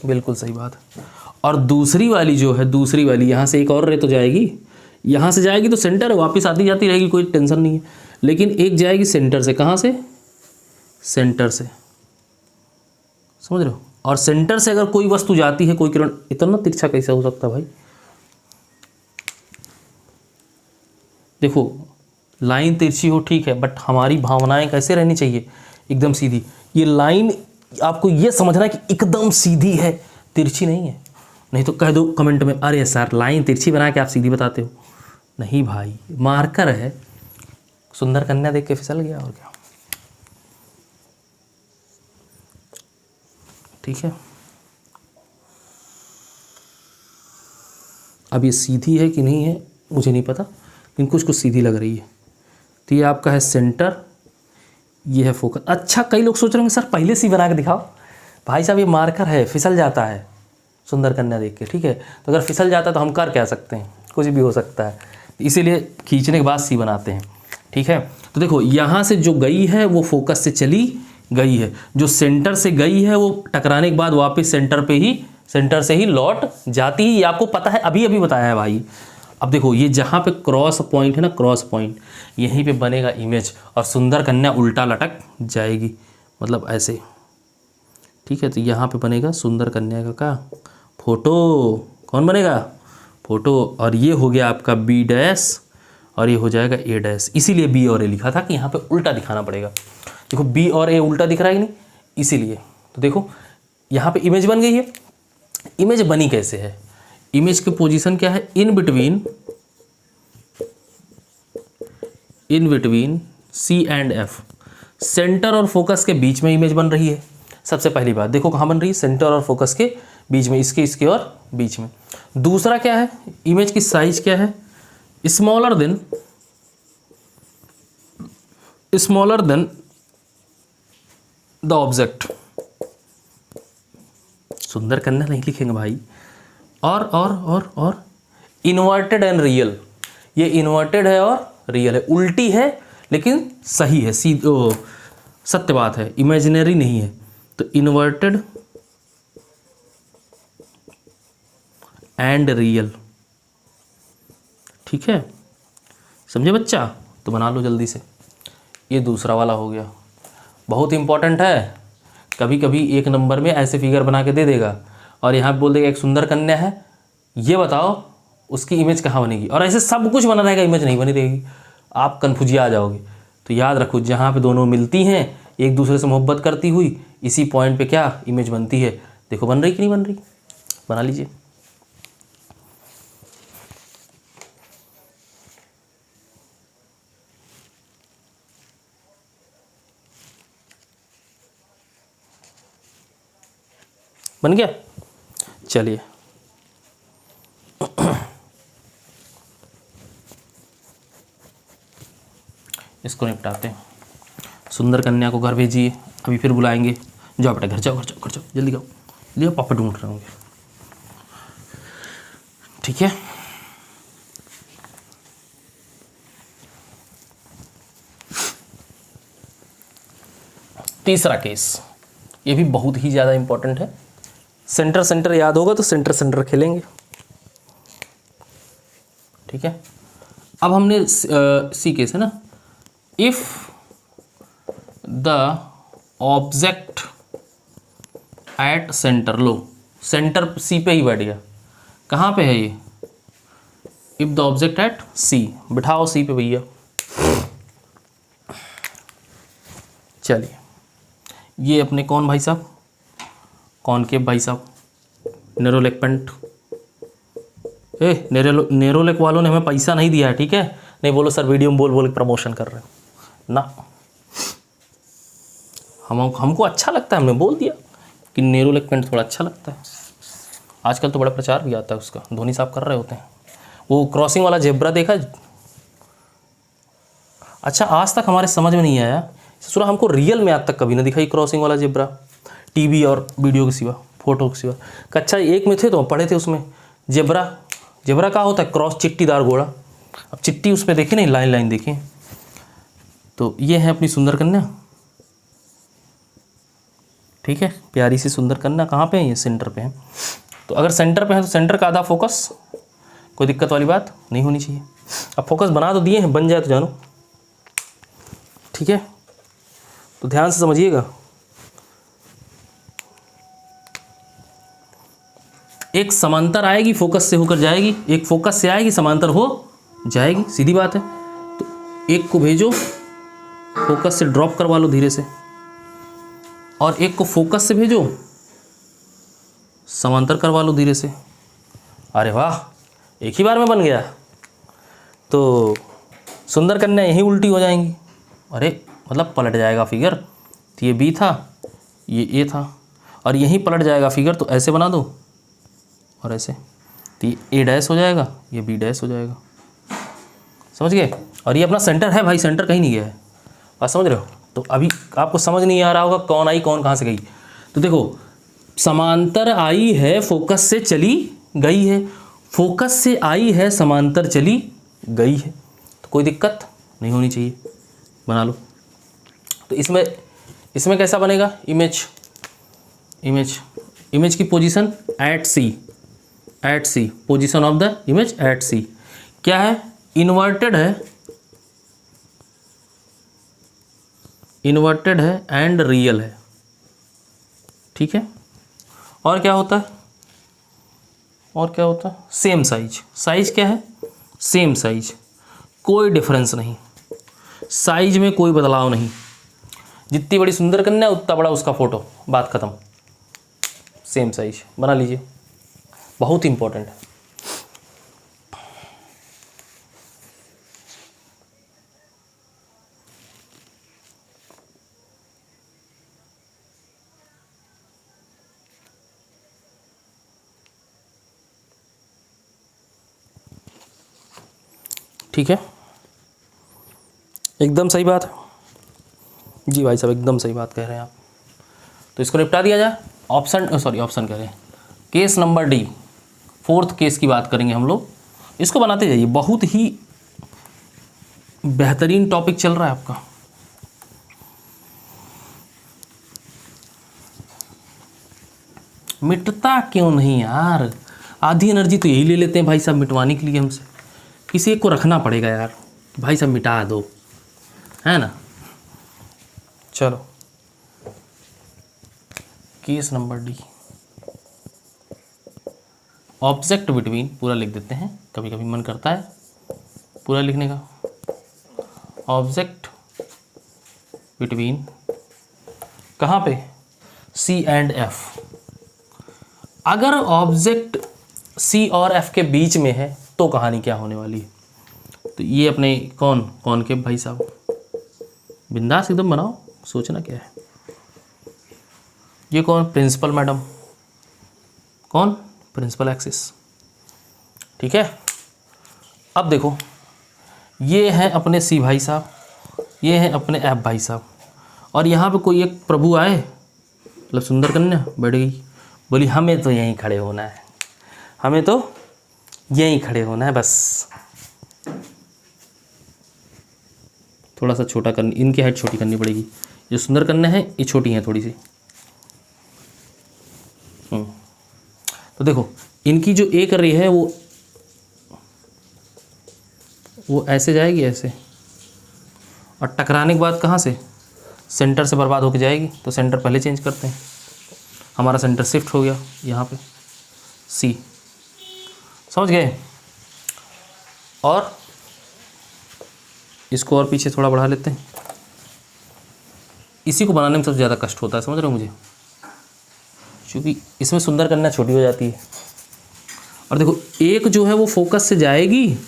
बिल्कुल सही बात है। और दूसरी वाली जो है, दूसरी वाली यहाँ से एक और रे तो जाएगी, यहाँ से जाएगी तो सेंटर है, वापस आती जाती रहेगी, कोई टेंशन नहीं है। लेकिन एक जाएगी सेंटर से, कहाँ से, सेंटर से, समझ रहे हो। और सेंटर से अगर कोई वस्तु जाती है, कोई किरण, इतना तिरछा कैसे हो सकता है भाई। देखो लाइन तिरछी हो ठीक है, बट हमारी भावनाएं कैसे रहनी चाहिए, एकदम सीधी। ये लाइन आपको ये समझना है कि एकदम सीधी है, तिरछी नहीं है। नहीं तो कह दो कमेंट में, अरे सर लाइन तिरछी बना के आप सीधी बताते हो। नहीं भाई, मार्कर है, सुंदर कन्या देख के फिसल गया, और क्या, ठीक है। अब ये सीधी है कि नहीं है मुझे नहीं पता, लेकिन कुछ सीधी लग रही है। तो ये आपका है सेंटर, ये है फोकस। अच्छा, कई लोग सोच रहे होंगे सर पहले से ही बना के दिखाओ। भाई साहब ये मार्कर है, फिसल जाता है सुंदर कन्या देख के, ठीक है। तो अगर फिसल जाता है तो हम कर क्या सकते हैं, कुछ भी हो सकता है, इसीलिए खींचने के बाद सी बनाते हैं, ठीक है। तो देखो यहाँ से जो गई है वो फोकस से चली गई है, जो सेंटर से गई है वो टकराने के बाद वापस सेंटर से ही लौट जाती है। ये आपको पता है, अभी अभी बताया है भाई। अब देखो ये जहाँ पे क्रॉस पॉइंट है ना, क्रॉस पॉइंट, यहीं पे बनेगा इमेज, और सुंदर कन्या उल्टा लटक जाएगी, मतलब ऐसे, ठीक है। तो यहाँ पे बनेगा सुंदर कन्या का फोटो। कौन बनेगा, फोटो। और ये हो गया आपका बी डैश, और ये हो जाएगा ए डैश। इसीलिए बी और ए लिखा था कि यहाँ पे उल्टा दिखाना पड़ेगा। देखो बी और ए उल्टा दिख रहा है कि नहीं, इसीलिए। तो देखो यहाँ पे इमेज बन गई है। इमेज बनी कैसे है, इमेज की पोजीशन क्या है, in between C and F, centre और फोकस के बीच में इमेज बन रही है। सबसे पहली बात देखो कहाँ बन रही है, सेंटर और फोकस के बीच में, इसके और बीच में। दूसरा क्या है, इमेज की साइज क्या है, स्मॉलर देन द ऑब्जेक्ट। सुंदर कन्या नहीं लिखेंगे भाई। और इन्वर्टेड एंड रियल, ये इन्वर्टेड है और रियल है, उल्टी है लेकिन सही है, सत्य बात है, इमेजिनरी नहीं है। तो इन्वर्टेड एंड रियल, ठीक है, समझे बच्चा। तो बना लो जल्दी से। ये दूसरा वाला हो गया, बहुत इंपॉर्टेंट है। कभी कभी एक नंबर में ऐसे फिगर बना के दे देगा और यहाँ पे बोल देगा एक सुंदर कन्या है, ये बताओ उसकी इमेज कहाँ बनेगी, और ऐसे सब कुछ बना रहेगा, इमेज नहीं बनी रहेगी, आप कन्फ्यूजिया आ जाओगे। तो याद रखो, जहाँ पे दोनों मिलती हैं एक दूसरे से मोहब्बत करती हुई, इसी पॉइंट पे क्या इमेज बनती है। देखो बन रही कि नहीं बन रही, बना लीजिए। बन गया, चलिए इसको निपटाते हैं। सुंदर कन्या को घर भेजिए, अभी फिर बुलाएंगे। जाओ बेटा घर जाओ, जल्दी जाओ, जल्दी पापा ढूंढ रहे होंगे, ठीक है। तीसरा केस, ये भी बहुत ही ज़्यादा इंपॉर्टेंट है। सेंटर याद होगा तो सेंटर खेलेंगे, ठीक है। अब हमने सी केस है ना, if the object at centre, लो सेंटर सी पे ही बैठ गया, कहाँ पे है ये, if the object at C, बिठाओ सी पे भैया। चलिए ये अपने कौन भाई साहब, कॉनकेव भाई साहब, नेरोलेक्पेंट, नेरोलेक वालों ने हमें पैसा नहीं दिया है, ठीक है। नहीं बोलो सर वीडियो में बोल बोल के प्रमोशन कर रहे हो ना। हमको अच्छा लगता है, हमने बोल दिया कि नेरोलेक पेंट थोड़ा अच्छा लगता है। आजकल तो बड़ा प्रचार भी आता है उसका, धोनी साहब कर रहे होते हैं। वो क्रॉसिंग वाला जेब्रा देखा। अच्छा आज तक हमारे समझ में नहीं आया, सुना हमको रियल में आज तक कभी ना दिखाई क्रॉसिंग वाला जेब्रा, टीवी और वीडियो के सिवा, फोटो के सिवा। कक्षा 1 में थे तो पढ़े थे उसमें जेब्रा का होता है क्रॉस चिट्टीदार घोड़ा। अब चिट्टी उसमें देखे नहीं, लाइन लाइन देखें। तो ये है अपनी सुंदर कन्या, ठीक है, प्यारी सी सुंदर कन्या। कहाँ पे है ये? सेंटर पे है। तो अगर सेंटर पे है तो सेंटर का आधा फोकस, कोई दिक्कत वाली बात नहीं होनी चाहिए। अब फोकस बना तो दिए हैं, बन जाए तो जानो, ठीक है। तो ध्यान से समझिएगा। एक समांतर आएगी फोकस से होकर जाएगी, एक फोकस से आएगी समांतर हो जाएगी, सीधी बात है। तो एक को भेजो फोकस से ड्रॉप करवा लो धीरे से, और एक को फोकस से भेजो समांतर करवा लो धीरे से। अरे वाह, एक ही बार में बन गया। तो सुंदर कन्या यहीं उल्टी हो जाएंगी। अरे मतलब पलट जाएगा फिगर। तो ये बी था, ये ए था, और यहीं पलट जाएगा फिगर। तो ऐसे बना दो और ऐसे, तो ये ए डैश हो जाएगा, ये बी डैश हो जाएगा। समझ गए? और ये अपना सेंटर है भाई, सेंटर कहीं नहीं गया है, बात समझ रहे हो? तो अभी आपको समझ नहीं आ रहा होगा कौन आई कौन कहाँ से गई। तो देखो, समांतर आई है फोकस से चली गई है, फोकस से आई है समांतर चली गई है। तो कोई दिक्कत नहीं होनी चाहिए, बना लो। तो इसमें कैसा बनेगा? इमेज की position at C, position of the image at C क्या है? इन्वर्टेड है एंड रियल है, ठीक है। और क्या होता है? सेम साइज क्या है? सेम साइज, कोई डिफरेंस नहीं, साइज में कोई बदलाव नहीं। जितनी बड़ी सुंदर कन्या उतना बड़ा उसका फोटो, बात खत्म। सेम साइज बना लीजिए, बहुत इंपॉर्टेंट है। ठीक है, एकदम सही बात है जी भाई साहब, एकदम सही बात कह रहे हैं आप। तो इसको निपटा दिया जाए। ऑप्शन कह रहे हैं, case number D, 4th case की बात करेंगे हम लोग। इसको बनाते जाइए, बहुत ही बेहतरीन टॉपिक चल रहा है आपका। मिटता क्यों नहीं यार? आधी एनर्जी तो यही ले लेते हैं भाई साहब मिटवाने के लिए हमसे। किसी एक को रखना पड़ेगा यार, भाई साहब मिटा दो, है ना। चलो, case number D, object between, पूरा लिख देते हैं, कभी कभी मन करता है पूरा लिखने का। ऑब्जेक्ट बिटवीन कहाँ पे? सी एंड एफ। अगर ऑब्जेक्ट सी और एफ के बीच में है तो कहानी क्या होने वाली है? तो ये अपने कौन के भाई साहब, बिंदास एकदम बनाओ, सोचना क्या है। ये कौन? Principal madam. कौन? प्रिंसिपल एक्सिस, ठीक है। अब देखो, ये हैं अपने सी भाई साहब, ये हैं अपने एफ भाई साहब, और यहाँ पे कोई एक प्रभु आए, मतलब सुंदर कन्या बैठ गई, बोली हमें तो यहीं खड़े होना है, हमें तो यहीं खड़े होना है बस। थोड़ा सा छोटा करनी, इनकी हाइट छोटी करनी पड़ेगी। जो सुंदर कन्या है ये छोटी है थोड़ी सी। तो देखो, इनकी जो ए कर रही है वो ऐसे जाएगी, ऐसे, और टकराने के बाद कहाँ से? सेंटर से बर्बाद होके जाएगी। तो सेंटर पहले चेंज करते हैं, हमारा सेंटर शिफ्ट हो गया यहाँ पे सी, समझ गए। और इसको और पीछे थोड़ा बढ़ा लेते हैं। इसी को बनाने में सबसे ज़्यादा कष्ट होता है, समझ रहे हो मुझे, क्योंकि इसमें सुंदर कन्या छोटी हो जाती है और देखो एक जो है वो फोकस से जाएगी,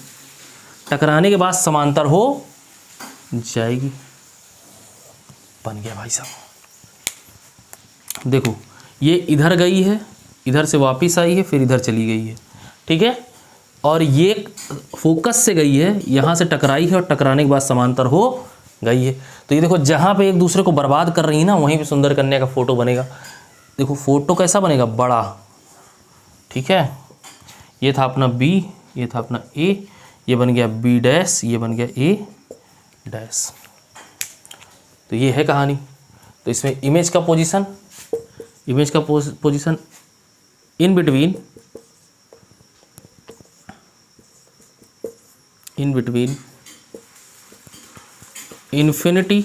टकराने के बाद समांतर हो जाएगी। बन गया भाई साहब। देखो ये इधर गई है, इधर से वापस आई है, फिर इधर चली गई है, ठीक है। और ये फोकस से गई है, यहाँ से टकराई है और टकराने के बाद समांतर हो गई है। तो ये देखो जहाँ पे एक दूसरे को बर्बाद कर रही है ना, वहीं पे सुंदर कन्या का फोटो बनेगा। देखो फोटो कैसा बनेगा, बड़ा, ठीक है। ये था अपना बी, ये था अपना ए, ये बन गया बी डैश, ये बन गया ए डैश। तो ये है कहानी। तो इसमें इमेज का पोजीशन, इमेज का position in between infinity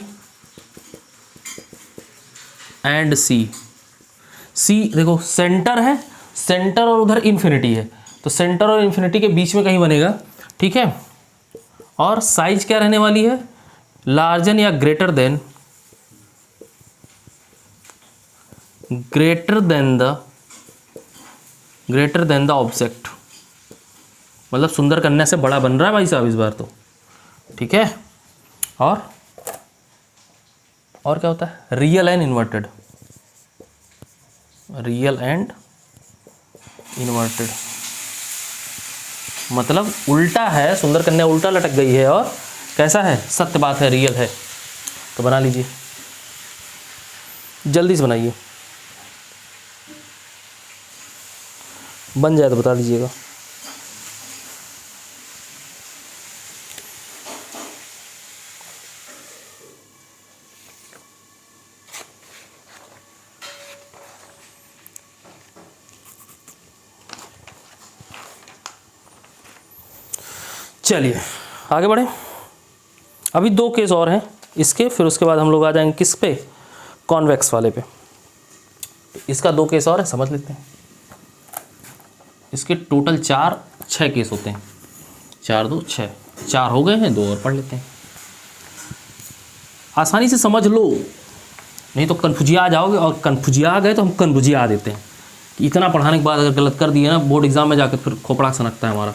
and C. C देखो सेंटर है, सेंटर और उधर इन्फिनिटी है, तो सेंटर और इन्फिनिटी के बीच में कहीं बनेगा, ठीक है। और साइज क्या रहने वाली है, लार्जर या ग्रेटर देन द ऑब्जेक्ट। मतलब सुंदर कन्या से बड़ा बन रहा है भाई साहब इस बार तो, ठीक है। और क्या होता है, real and inverted, real and inverted मतलब उल्टा है, सुंदर कन्या उल्टा लटक गई है और कैसा है, सत्य बात है, रियल है। तो बना लीजिए, जल्दी से बनाइए, बन जाए तो बता दीजिएगा। चलिए आगे बढ़े। अभी 2 केस और हैं इसके, फिर उसके बाद हम लोग आ जाएंगे किस पे, कॉन्वेक्स वाले पे। इसका 2 केस और है, समझ लेते हैं। इसके टोटल 6 केस होते हैं, 4 2 6, 4 हो गए हैं, 2 और पढ़ लेते हैं। आसानी से समझ लो, नहीं तो कन्फ्यूजिया जाओगे, और कन्फ्यूजिया गए तो हम कन्फ्यूजिया देते हैं कि इतना पढ़ाने के बाद अगर गलत कर दिए ना, बोर्ड एग्जाम में जाकर फिर खोपड़ा सनकता है हमारा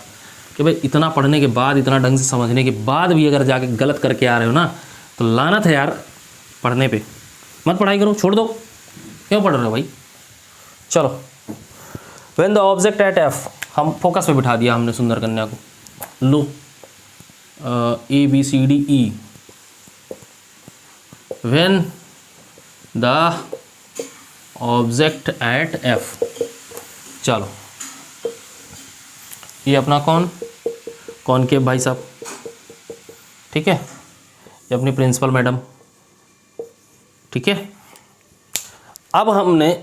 कि भाई इतना पढ़ने के बाद, इतना ढंग से समझने के बाद भी अगर जाके गलत करके आ रहे हो ना, तो लानत है यार पढ़ने पे। मत पढ़ाई करो, छोड़ दो, क्यों पढ़ रहे हो भाई। चलो, when the object eight F, हम फोकस पे बिठा दिया हमने सुंदर कन्या को। लो ABCDE, when the object eight F. चलो ये अपना कॉनकेव भाई साहब, ठीक है। ये अपनी प्रिंसिपल मैडम, ठीक है। अब हमने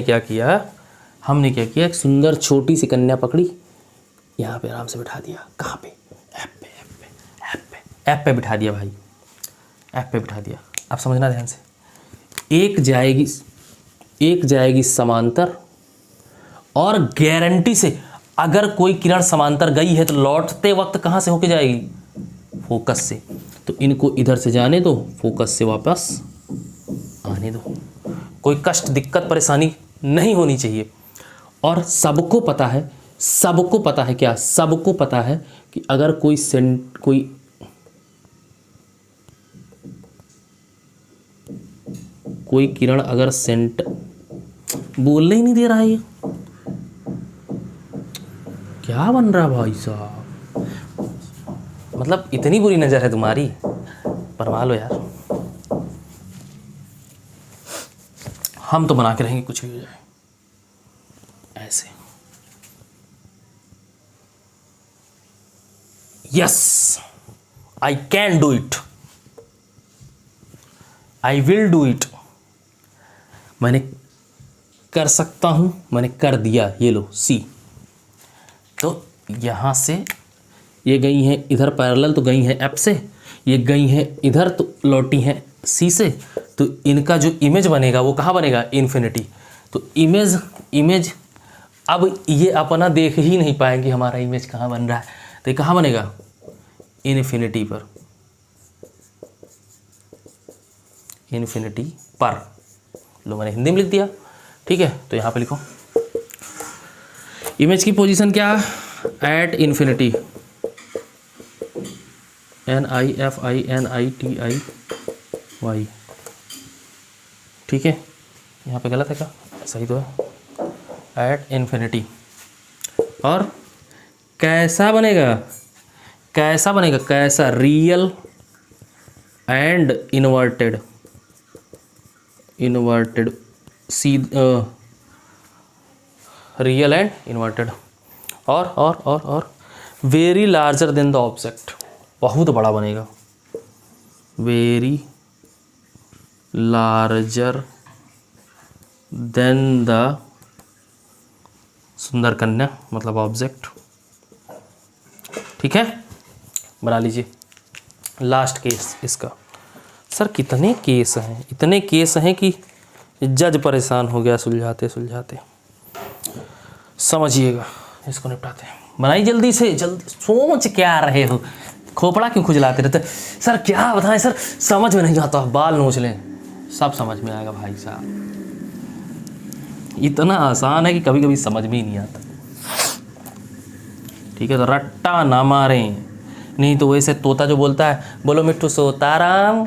क्या किया, एक सुंदर छोटी सी कन्या पकड़ी, यहाँ पे आराम से बिठा दिया। कहाँ पे, ऐप पे बिठा दिया भाई, ऐप पे बिठा दिया। अब समझना ध्यान से, एक जाएगी समांतर, और गारंटी से अगर कोई किरण समांतर गई है तो लौटते वक्त कहाँ से होके जाएगी, फोकस से। तो इनको इधर से जाने दो, फोकस से वापस आने दो, कोई कष्ट दिक्कत परेशानी नहीं होनी चाहिए। और सबको पता है क्या, सबको पता है कि अगर कोई किरण अगर बोलने ही नहीं दे रहा है, ये क्या बन रहा भाई साहब, मतलब इतनी बुरी नजर है तुम्हारी, परवा लो यार। हम तो बना के रहेंगे कुछ भी हो जाए, ऐसे। Yes, I can do it, I will do it. मैंने कर सकता हूं, मैंने कर दिया। ये लो सी, तो यहाँ से ये गई हैं इधर पैरेलल, तो गई हैं एफ से, ये गई हैं इधर तो लौटी हैं सी से। तो इनका जो इमेज बनेगा वो कहाँ बनेगा, इन्फिनिटी। तो इमेज अब ये अपना देख ही नहीं पाएंगे हमारा इमेज कहाँ बन रहा है, तो ये कहाँ बनेगा, इन्फिनिटी पर, लो मैंने हिंदी में लिख दिया, ठीक है। तो यहाँ पे लिखो इमेज की पोजीशन क्या, एट इन्फिनिटी, NIFINITIY, ठीक है, यहाँ पे गलत है क्या, सही तो है, एट इन्फिनिटी। और कैसा बनेगा, कैसा बनेगा, कैसा, real and inverted, inverted, C, real and inverted. और very larger than the object, बहुत बड़ा बनेगा, वेरी लार्जर देन द सुंदर कन्या, मतलब ऑब्जेक्ट, ठीक है, बना लीजिए। लास्ट केस इसका, सर कितने केस हैं, इतने केस हैं कि जज परेशान हो गया सुलझाते सुलझाते। समझिएगा, इसको निपटाते हैं, बनाइए जल्दी से, जल्दी, सोच क्या रहे हो, खोपड़ा क्यों खुजलाते रहते, सर क्या बताएं सर, समझ में नहीं आता, बाल नोच लें, सब समझ में आएगा भाई साहब, इतना आसान है कि कभी कभी समझ में ही नहीं आता, ठीक है। तो रट्टा ना मारें, नहीं तो वैसे तोता जो बोलता है, बोलो मिट्टू सोताराम,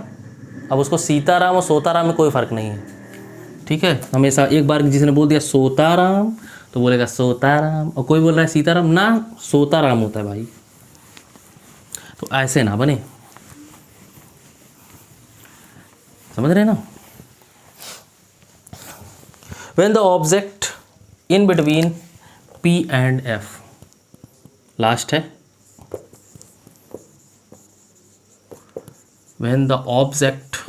अब उसको सीताराम और सोताराम में कोई फ़र्क नहीं है, ठीक है। हमेशा एक बार जिसने बोल दिया सोताराम तो बोलेगा सोताराम, और कोई बोल रहा है सीताराम, ना सोताराम होता है भाई, तो ऐसे ना बने, समझ रहे ना। When the object in between P and F, last है, when the object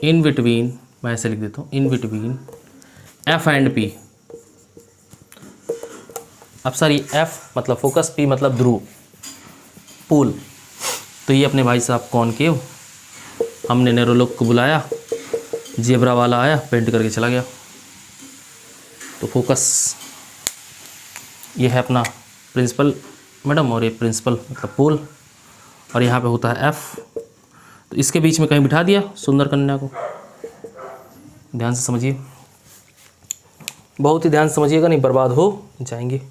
in between, मैं ऐसे लिख देता हूँ, in between F and P, अब सर ये F मतलब फोकस, P मतलब ध्रुव, पोल, तो ये अपने भाई साहब कॉनकेव, हमने नेरोलोक को बुलाया, जेब्रा वाला आया, पेंट करके चला गया, तो फोकस ये है अपना प्रिंसिपल मैडम, और ये प्रिंसिपल मतलब पोल, और यहाँ पे होता है एफ, तो इसके बीच में कहीं बिठा दिया सुंदर कन्या को, ध्यान से समझिए, बहुत ही ध्यान से समझिएगा, नहीं बर्बाद हो जाएंगे।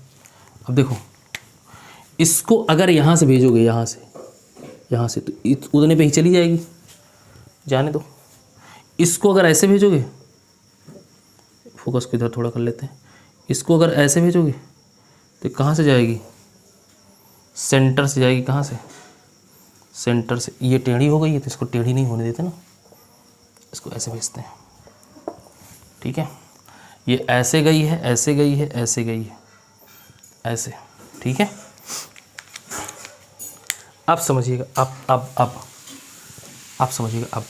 अब देखो, इसको अगर यहाँ से भेजोगे, यहाँ से तो उतने पे ही चली जाएगी, जाने दो। इसको अगर ऐसे भेजोगे, फोकस को इधर थोड़ा कर लेते हैं, इसको अगर ऐसे भेजोगे तो कहाँ से जाएगी, सेंटर से जाएगी, कहाँ से, सेंटर से, ये टेढ़ी हो गई है तो इसको टेढ़ी नहीं होने देते ना, इसको ऐसे भेजते हैं, ठीक है, ये ऐसे गई है, ऐसे गई है, ऐसे गई है, ऐसे, ठीक है। अब समझिएगा, अब आप समझिएगा, अब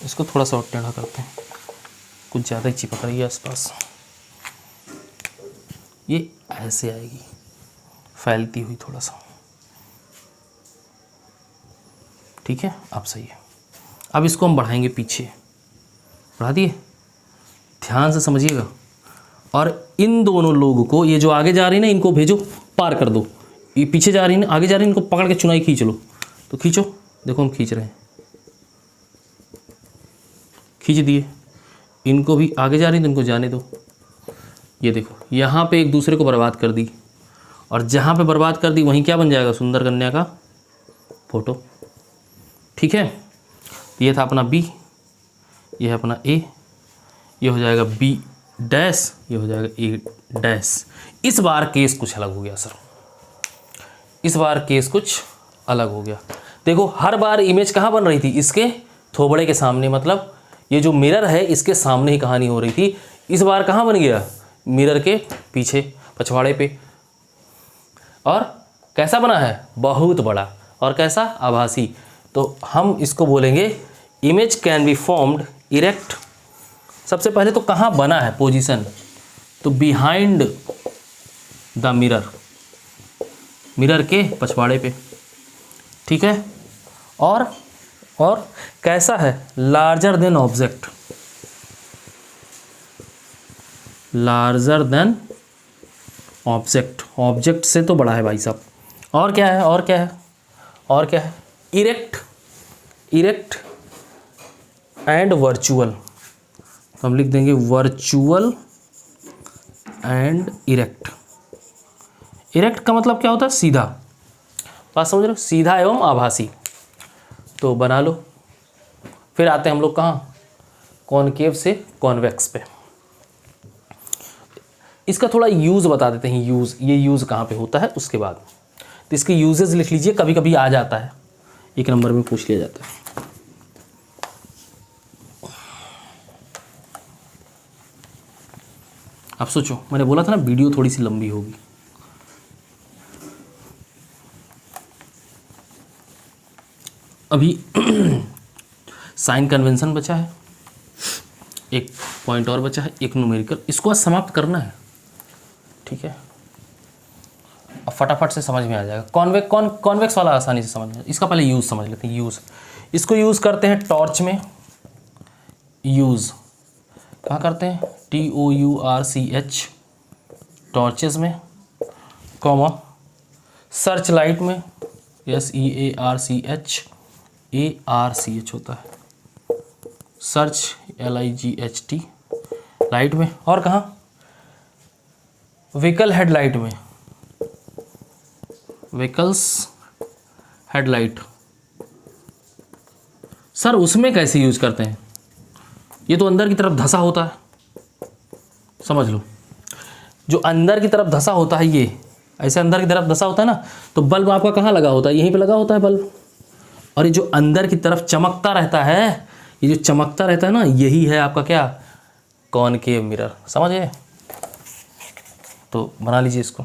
इसको थोड़ा सा और टेढ़ा करते हैं, कुछ ज़्यादा ही चिपक रही है आसपास, ये ऐसे आएगी फैलती हुई थोड़ा सा, ठीक है, अब सही है। अब इसको हम बढ़ाएंगे पीछे, बढ़ा दिए, ध्यान से समझिएगा, और इन दोनों लोगों को, ये जो आगे जा रही है ना, इनको भेजो, पार कर दो, ये पीछे जा रही है ना, आगे जा रही है, इनको पकड़ के चुनाई खींच लो, तो खींचो, देखो हम खींच रहे हैं, खींच दिए, इनको भी आगे जा रही है तो इनको जाने दो, ये देखो यहाँ पे एक दूसरे को बर्बाद कर दी, और जहाँ पे बर्बाद कर दी वहीं क्या बन जाएगा, सुंदर कन्या का फोटो, ठीक है। ये था अपना बी, ये है अपना ए, ये हो जाएगा बी डैश, ये हो जाएगा ए डैश। इस बार केस कुछ अलग हो गया सर, इस बार केस कुछ अलग हो गया। देखो हर बार इमेज कहाँ बन रही थी, इसके थोबड़े के सामने, मतलब ये जो मिरर है इसके सामने ही कहानी हो रही थी, इस बार कहाँ बन गया, मिरर के पीछे, पछवाड़े पे, और कैसा बना है, बहुत बड़ा, और कैसा, आभासी। तो हम इसको बोलेंगे image can be formed erect. सबसे पहले तो कहाँ बना है पोजीशन, तो बिहाइंड द मिरर, मिरर के पछवाड़े पे, ठीक है। और कैसा है, larger than object, larger than object, object से तो बड़ा है भाई साहब। और क्या है, और क्या है, और क्या है, इरेक्ट, इरेक्ट एंड वर्चुअल, तो हम लिख देंगे वर्चुअल एंड इरेक्ट। इरेक्ट का मतलब क्या होता है? सीधा, बात समझ रहे हो, सीधा एवं आभासी। तो बना लो। फिर आते हैं हम लोग कहाँ? कॉनकेव से कॉन्वेक्स पे। इसका थोड़ा यूज़ बता देते हैं, यूज़, ये यूज़ कहाँ पे होता है उसके बाद। तो इसके यूजेस लिख लीजिए, कभी कभी आ जाता है, एक नंबर में पूछ लिया जाता है। अब सोचो, मैंने बोला था ना वीडियो थोड़ी सी लंबी होगी। अभी साइन कन्वेंशन बचा है, एक पॉइंट और बचा है, एक न्यूमेरिकल, इसको आज समाप्त करना है, ठीक है। अब फटाफट से समझ में आ जाएगा। कॉन्वेक्स वाला आसानी से समझ में, इसका पहले यूज़ समझ लेते हैं। यूज़, इसको यूज़ करते हैं टॉर्च में, यूज़ कहाँ करते हैं? TOURCH, टॉर्चेस में, कॉमा सर्च लाइट में, SEARCH होता है, सर्च LIGHT, लाइट में। और कहाँ? व्हीकल हेडलाइट में, व्हीकल्स हेडलाइट। सर उसमें कैसे यूज करते हैं? ये तो अंदर की तरफ धंसा होता है, समझ लो, जो अंदर की तरफ धंसा होता है, ये ऐसे अंदर की तरफ धंसा होता है ना, तो बल्ब आपका कहाँ लगा होता है? यहीं पे लगा होता है बल्ब। और ये जो अंदर की तरफ चमकता रहता है, ये जो चमकता रहता है ना, यही है आपका क्या? Concave mirror. समझ गए? तो बना लीजिए इसको।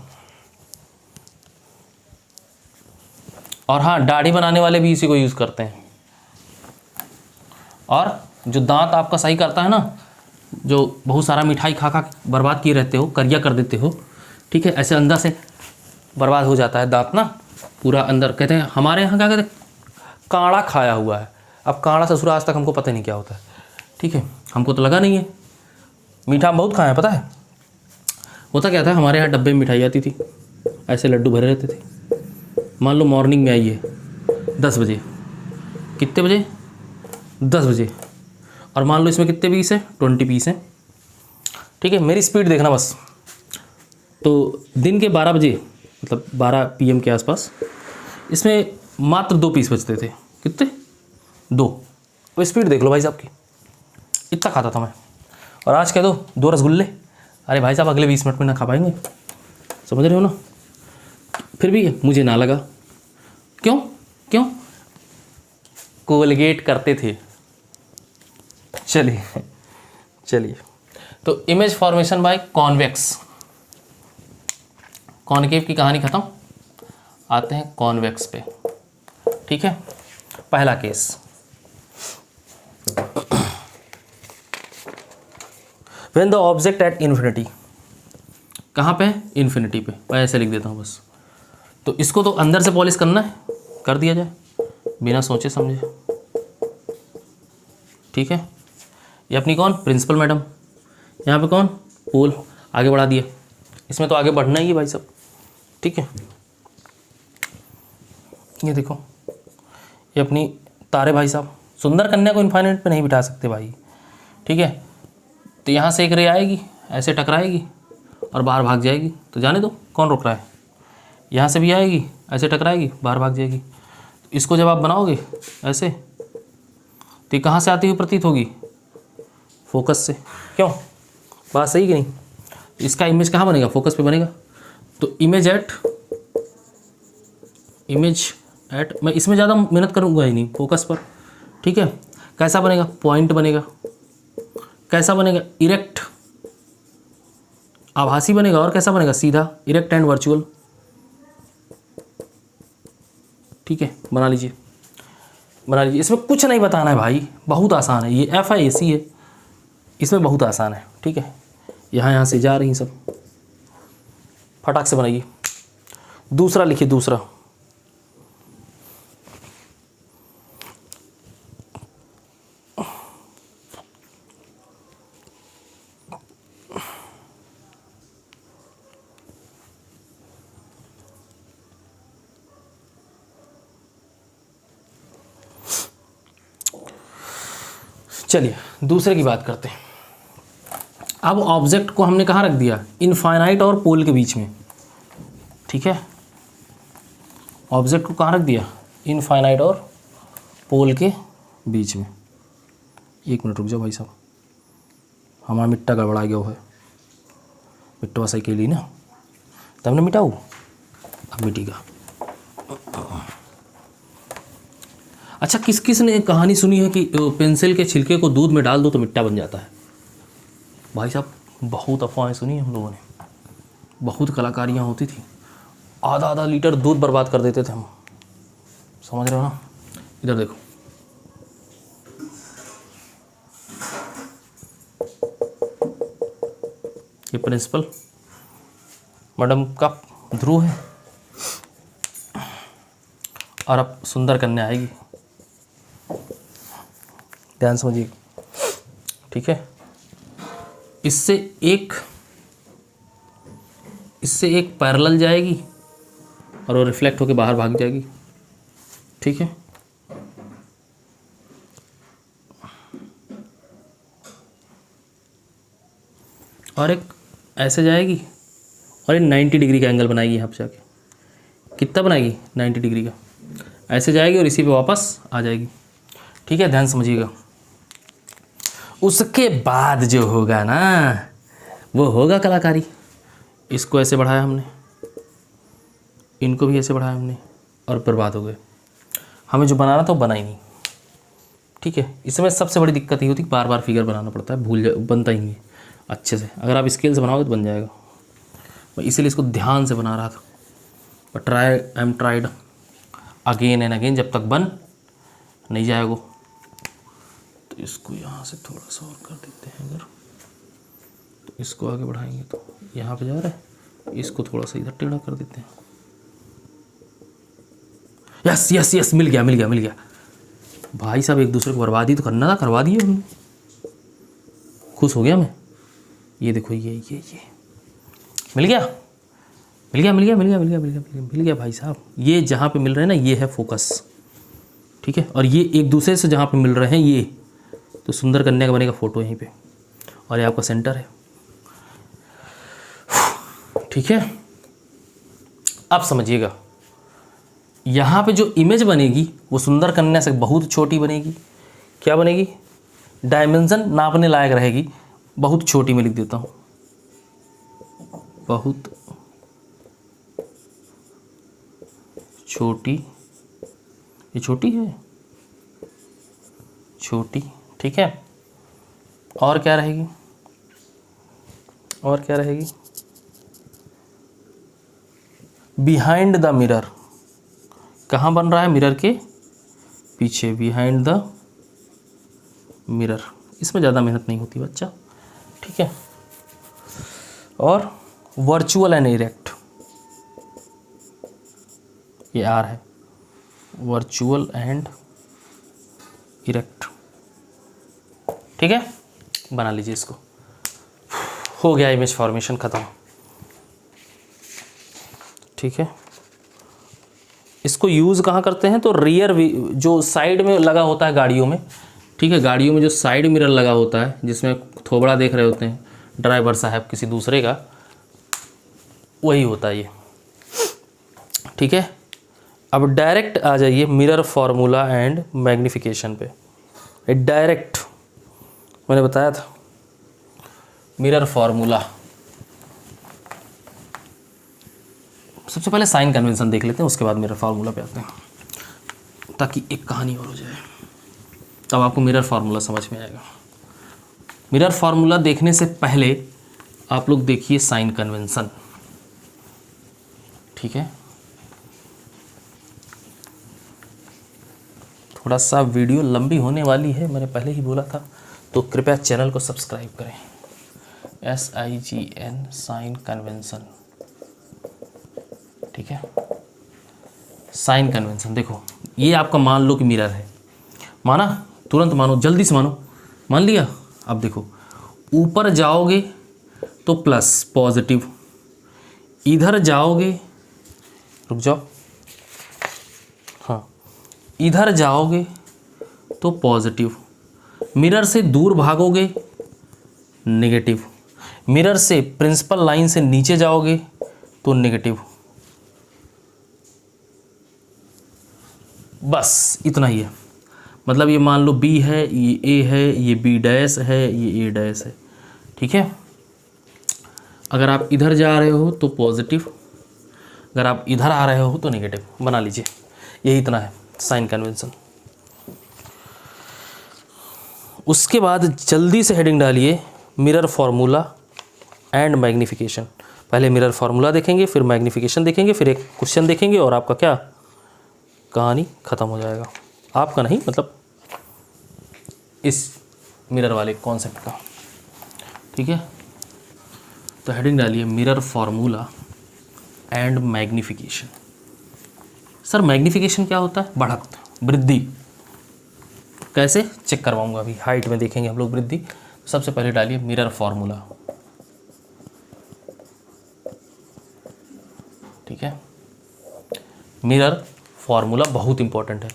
और हाँ, दाढ़ी बनाने वाले भी इसी को यूज़ करते हैं। और जो दांत आपका सही करता है ना, जो बहुत सारा मिठाई खा खा बर्बाद किए रहते हो, करिया कर देते हो, ठीक है, ऐसे अंदर से बर्बाद हो जाता है दांत ना, पूरा अंदर। कहते हैं हमारे यहाँ क्या कहते हैं? काढ़ा खाया हुआ है। अब काढ़ा ससुरा आज तक हमको पता नहीं क्या होता है, ठीक है, हमको तो लगा नहीं है। मीठा हम बहुत खाए हैं, पता है। होता क्या था, हमारे यहाँ डब्बे में मिठाई आती थी, ऐसे लड्डू भरे रहते थे। मान लो मॉर्निंग में आई है 10 बजे, कितने बजे? 10 बजे। और मान लो इसमें कितने पीस हैं? 20 पीस हैं, ठीक है। मेरी स्पीड देखना बस। तो दिन के 12 बजे, मतलब 12 PM के आसपास, इसमें मात्र 2 पीस बचते थे। कितने? 2। अब स्पीड देख लो भाई साहब की, इतना खाता था मैं। और आज कह दो 2 रसगुल्ले, अरे भाई साहब अगले 20 मिनट में ना खा पाएंगे, समझ रहे हो ना। फिर भी मुझे ना लगा। क्यों? क्यों? कोलगेट करते थे। चलिए चलिए, तो image formation by convex, concave की कहानी खत्म। आते हैं कॉन्वेक्स पे, ठीक है। पहला case, when the object at infinity, कहाँ पे? इन्फिनिटी पे। मैं ऐसे लिख देता हूँ बस। तो इसको तो अंदर से पॉलिश करना है, कर दिया जाए बिना सोचे समझे, ठीक है। ये अपनी कौन? Principal madam. यहाँ पे कौन? पोल। आगे बढ़ा दिए, इसमें तो आगे बढ़ना ही है भाई साहब, ठीक है। ये देखो, ये अपनी तारे भाई साहब। सुंदर कन्या को इन्फाइनाइट पे नहीं बिठा सकते भाई, ठीक है। तो यहाँ से एक रे आएगी, ऐसे टकराएगी और बाहर भाग जाएगी, तो जाने दो, कौन रोक रहा है। यहाँ से भी आएगी, ऐसे टकराएगी, बाहर भाग जाएगी। इसको जब आप बनाओगे ऐसे, तो ये कहाँ से आती हुई प्रतीत होगी? फोकस से। क्यों? बात सही कि नहीं? इसका इमेज कहाँ बनेगा? फोकस पे बनेगा। तो इमेज एट, मैं इसमें ज़्यादा मेहनत करूँगा ही नहीं, फोकस पर, ठीक है। कैसा बनेगा? पॉइंट बनेगा। कैसा बनेगा? इरेक्ट, आभासी बनेगा। और कैसा बनेगा? सीधा, इरेक्ट एंड वर्चुअल, ठीक है। बना लीजिए, बना लीजिए। इसमें कुछ नहीं बताना है भाई, बहुत आसान है। ये FIAC है, इसमें बहुत आसान है, ठीक है। यहाँ से जा रही सब, फटाक से बनाइए। दूसरा लिखिए, दूसरा, चलिए दूसरे की बात करते हैं। अब ऑब्जेक्ट को हमने कहाँ रख दिया, इनफाइनाइट और पोल के बीच में, ठीक है। ऑब्जेक्ट को कहाँ रख दिया, इनफाइनाइट और पोल के बीच में। एक मिनट रुक जाओ भाई साहब, हमारा मिट्टा गड़बड़ा गया है, मिट्टवा सही के लिए ना, तब ना मिटाऊ, अब मिटेगा। अच्छा, किस किस ने कहानी सुनी है कि पेंसिल के छिलके को दूध में डाल दो तो मिट्टा बन जाता है? भाई साहब बहुत अफवाहें सुनी है हम लोगों ने, बहुत कलाकारियाँ होती थी, आधा आधा लीटर दूध बर्बाद कर देते थे हम, समझ रहे हो ना। इधर देखो, ये प्रिंसिपल मैडम का ध्रुव है, और अब सुंदर कन्या आएगी, ध्यान समझिए, ठीक है। इससे एक पैरेलल जाएगी और वो रिफ्लेक्ट होके बाहर भाग जाएगी, ठीक है। और एक ऐसे जाएगी और ये 90 डिग्री का एंगल बनाएगी यहाँ पे जाके, कितना बनाएगी, 90 डिग्री का, ऐसे जाएगी और इसी पे वापस आ जाएगी, ठीक है। ध्यान समझिएगा। उसके बाद जो होगा ना वो होगा कलाकारी। इसको ऐसे बढ़ाया हमने, इनको भी ऐसे बढ़ाया हमने, और बर्बाद हो गए। हमें जो बनाना था वो बना ही नहीं, ठीक है। इसमें सबसे बड़ी दिक्कत ये होती है, बार बार फिगर बनाना पड़ता है, बनता ही नहीं है अच्छे से। अगर आप स्केल से बनाओगे तो बन जाएगा, मैं इसीलिए इसको ध्यान से बना रहा था। But I am tried again and again, जब तक बन नहीं जाएगा। तो इसको यहाँ से थोड़ा सा और कर देते हैं, अगर तो इसको आगे बढ़ाएंगे तो यहाँ पे जा रहा है, इसको थोड़ा सा इधर टेढ़ा कर देते हैं। यस यस यस, मिल गया मिल गया मिल गया। भाई साहब एक दूसरे को बर्बादी तो करना था, करवा दिए हमने, खुश हो गया मैं। ये देखो, ये मिल गया मिल गया मिल गया मिल गया मिल गया मिल गया मिल गया भाई साहब। ये जहाँ पे मिल रहे हैं ना, ये है फोकस, ठीक है। और ये एक दूसरे से जहाँ पे मिल रहे हैं, ये तो सुंदर कन्या का बनेगा फोटो यहीं पे, और ये आपका सेंटर है, ठीक है। अब समझिएगा, यहाँ पे जो इमेज बनेगी वो सुंदर कन्या से बहुत छोटी बनेगी। क्या बनेगी, डायमेंशन नापने लायक रहेगी, बहुत छोटी में लिख देता हूँ, बहुत छोटी, ये छोटी है, छोटी, ठीक है। और क्या रहेगी, और क्या रहेगी, बिहाइंड द मिरर, कहाँ बन रहा है, मिरर के पीछे, बिहाइंड द मिरर। इसमें ज़्यादा मेहनत नहीं होती बच्चा, ठीक है। और वर्चुअल एंड इरेक्ट, ये आर है, वर्चुअल एंड इरेक्ट, ठीक है। बना लीजिए इसको, हो गया इमेज फॉर्मेशन ख़त्म, ठीक है। इसको यूज़ कहाँ करते हैं, तो रियर जो साइड में लगा होता है गाड़ियों में, ठीक है। गाड़ियों में जो साइड मिरर लगा होता है, जिसमें थोबड़ा देख रहे होते हैं ड्राइवर साहब किसी दूसरे का, वही होता है ये, ठीक है। अब डायरेक्ट आ जाइए मिरर फार्मूला एंड मैग्निफिकेशन पे। डायरेक्ट मैंने बताया था, मिरर फार्मूला। सबसे पहले साइन कन्वेंशन देख लेते हैं, उसके बाद मिरर फार्मूला पे आते हैं, ताकि एक कहानी और हो जाए, तब आपको मिरर फार्मूला समझ में आएगा। मिरर फार्मूला देखने से पहले आप लोग देखिए साइन कन्वेंशन, ठीक है। थोड़ा सा वीडियो लंबी होने वाली है, मैंने पहले ही बोला था, तो कृपया चैनल को सब्सक्राइब करें। SIGN साइन कन्वेंशन, ठीक है। साइन कन्वेंशन देखो, ये आपका मान लो कि मिरर है, माना, तुरंत मानो, जल्दी से मानो, मान लिया। अब देखो, ऊपर जाओगे तो प्लस पॉजिटिव, इधर जाओगे, रुक जाओ, हाँ, इधर जाओगे तो पॉजिटिव, मिरर से दूर भागोगे नेगेटिव, मिरर से प्रिंसिपल लाइन से नीचे जाओगे तो नेगेटिव। बस इतना ही है। मतलब ये मान लो बी है, ये ए है, ये बी डैश है, ये ए डैश है, ठीक है। अगर आप इधर जा रहे हो तो पॉजिटिव, अगर आप इधर आ रहे हो तो नेगेटिव बना लीजिए। यही इतना है साइन कन्वेंशन। उसके बाद जल्दी से हेडिंग डालिए मिरर फार्मूला एंड मैग्नीफिकेशन। पहले मिरर फार्मूला देखेंगे, फिर मैग्नीफिकेशन देखेंगे, फिर एक क्वेश्चन देखेंगे और आपका क्या कहानी ख़त्म हो जाएगा। आपका नहीं, मतलब इस मिरर वाले कॉन्सेप्ट का, ठीक है। तो हेडिंग डालिए mirror formula and magnification. Sir magnification क्या होता है? बढ़त, वृद्धि। कैसे चेक करवाऊंगा अभी, हाइट में देखेंगे हम लोग वृद्धि। सबसे पहले डालिए मिरर फार्मूला, ठीक है। मिरर फार्मूला बहुत इंपॉर्टेंट है।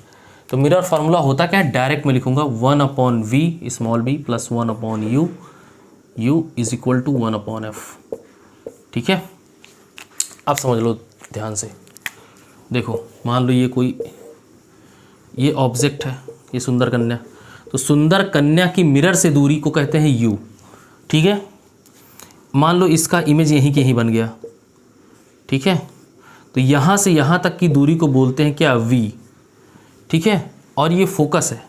तो मिरर फार्मूला होता क्या है? डायरेक्ट में लिखूंगा 1/v small b plus 1/u, u is equal to 1/f, ठीक है। अब समझ लो ध्यान से, देखो मान लो ये कोई ये ऑब्जेक्ट है, ये सुंदर कन्या। तो सुंदर कन्या की मिरर से दूरी को कहते हैं u, ठीक है। मान लो इसका इमेज यहीं के यहीं बन गया, ठीक है। तो यहाँ से यहाँ तक की दूरी को बोलते हैं क्या? v, ठीक है। और ये फोकस है,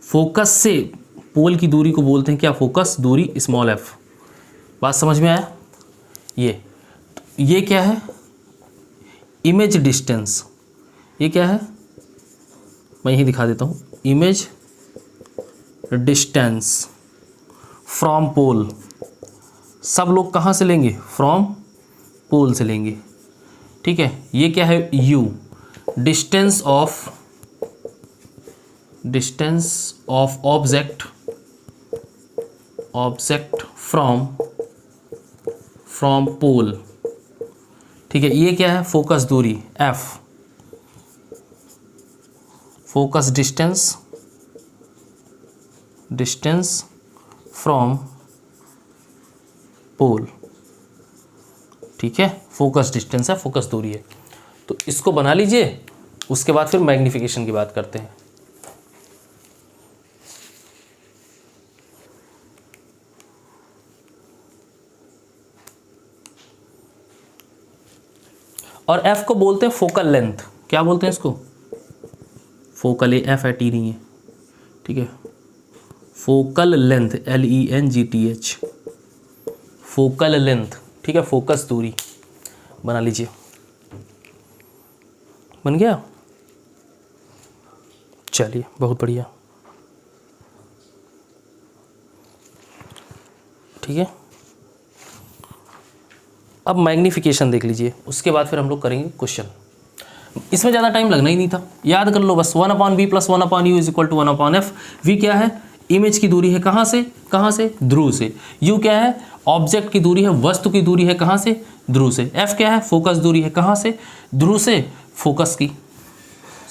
फोकस से पोल की दूरी को बोलते हैं क्या? फोकस दूरी स्मॉल f। बात समझ में आया? ये क्या है? Image distance. ये क्या है? मैं यही दिखा देता हूँ, इमेज डिस्टेंस फ्रॉम पोल। सब लोग कहाँ से लेंगे? फ्रॉम पोल से लेंगे, ठीक है। ये क्या है? u, distance of object from pole, ठीक है। ये क्या है? फोकस दूरी f, focus distance from pole, ठीक है। फोकस डिस्टेंस है, फोकस दूरी है। तो इसको बना लीजिए, उसके बाद फिर मैग्नीफिकेशन की बात करते हैं। और f को बोलते हैं फोकल लेंथ। क्या बोलते हैं इसको? फोकल, ये f है, टी नहीं है, ठीक है। Focal length, LENGTH, focal length, ठीक है। फोकस दूरी बना लीजिए। बन गया? चलिए बहुत बढ़िया, ठीक है। अब मैग्नीफिकेशन देख लीजिए, उसके बाद फिर हम लोग करेंगे क्वेश्चन। इसमें ज़्यादा टाइम लगना ही नहीं था, याद कर लो बस। 1/v plus 1/u is equal to 1/f। v क्या है? इमेज की दूरी है, कहाँ से? ध्रुव से। u क्या है? ऑब्जेक्ट की दूरी है, वस्तु की दूरी है, कहाँ से? ध्रुव से। f क्या है? फोकस दूरी है, कहाँ से? ध्रुव से फोकस की।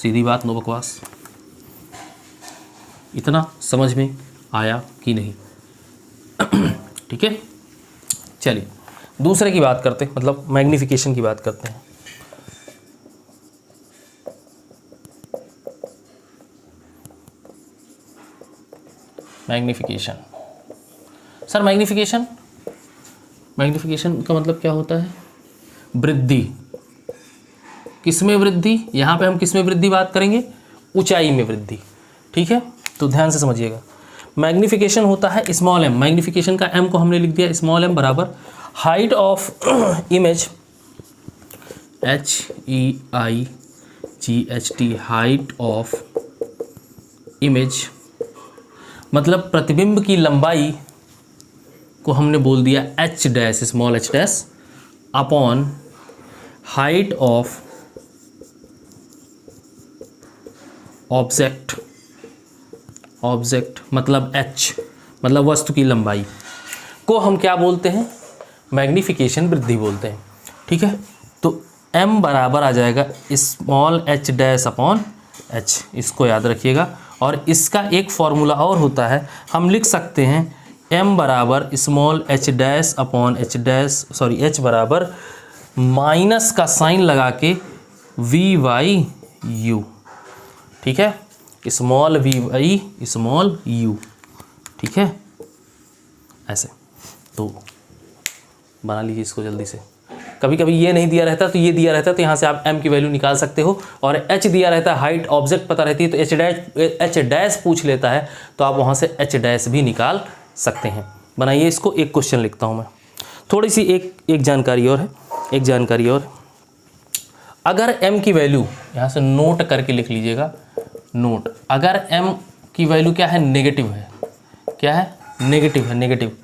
सीधी बात, नो बकवास। इतना समझ में आया कि नहीं? ठीक है, चलिए दूसरे की बात करते हैं, मतलब मैग्नीफिकेशन की बात करते हैं। मैग्नीफिकेशन, सर मैग्नीफिकेशन का मतलब क्या होता है? वृद्धि। किसमें वृद्धि? यहाँ पे हम किसमें वृद्धि बात करेंगे? ऊंचाई में वृद्धि, ठीक है। तो ध्यान से समझिएगा, मैग्नीफिकेशन होता है स्मॉल m। मैग्नीफिकेशन का m को हमने लिख दिया स्मॉल m बराबर height of image, HEIGHT, height of image, मतलब प्रतिबिंब की लंबाई को हमने बोल दिया h dash, small h dash, upon height of object मतलब h, मतलब वस्तु की लंबाई को हम क्या बोलते हैं? मैग्नीफिकेशन वृद्धि बोलते हैं, ठीक है। तो m बराबर आ जाएगा small h dash upon h, इसको याद रखिएगा। और इसका एक फॉर्मूला और होता है, हम लिख सकते हैं m बराबर small h dash upon h dash h बराबर माइनस का साइन लगा के v बाई यू, ठीक है, small v by small u, ठीक है, ऐसे। तो बना लीजिए इसको जल्दी से। कभी कभी ये नहीं दिया रहता तो ये दिया रहता तो यहाँ से आप m की वैल्यू निकाल सकते हो, और h दिया रहता है, हाइट ऑब्जेक्ट पता रहती है तो h डैश पूछ लेता है तो आप वहाँ से h डैश भी निकाल सकते हैं। बनाइए इसको। एक क्वेश्चन लिखता हूँ मैं, थोड़ी सी एक जानकारी और है, एक जानकारी और। अगर m की वैल्यू, यहाँ से नोट करके लिख लीजिएगा, नोट, अगर m की वैल्यू क्या है, नेगेटिव है, क्या है, नेगेटिव है, नेगेटिव,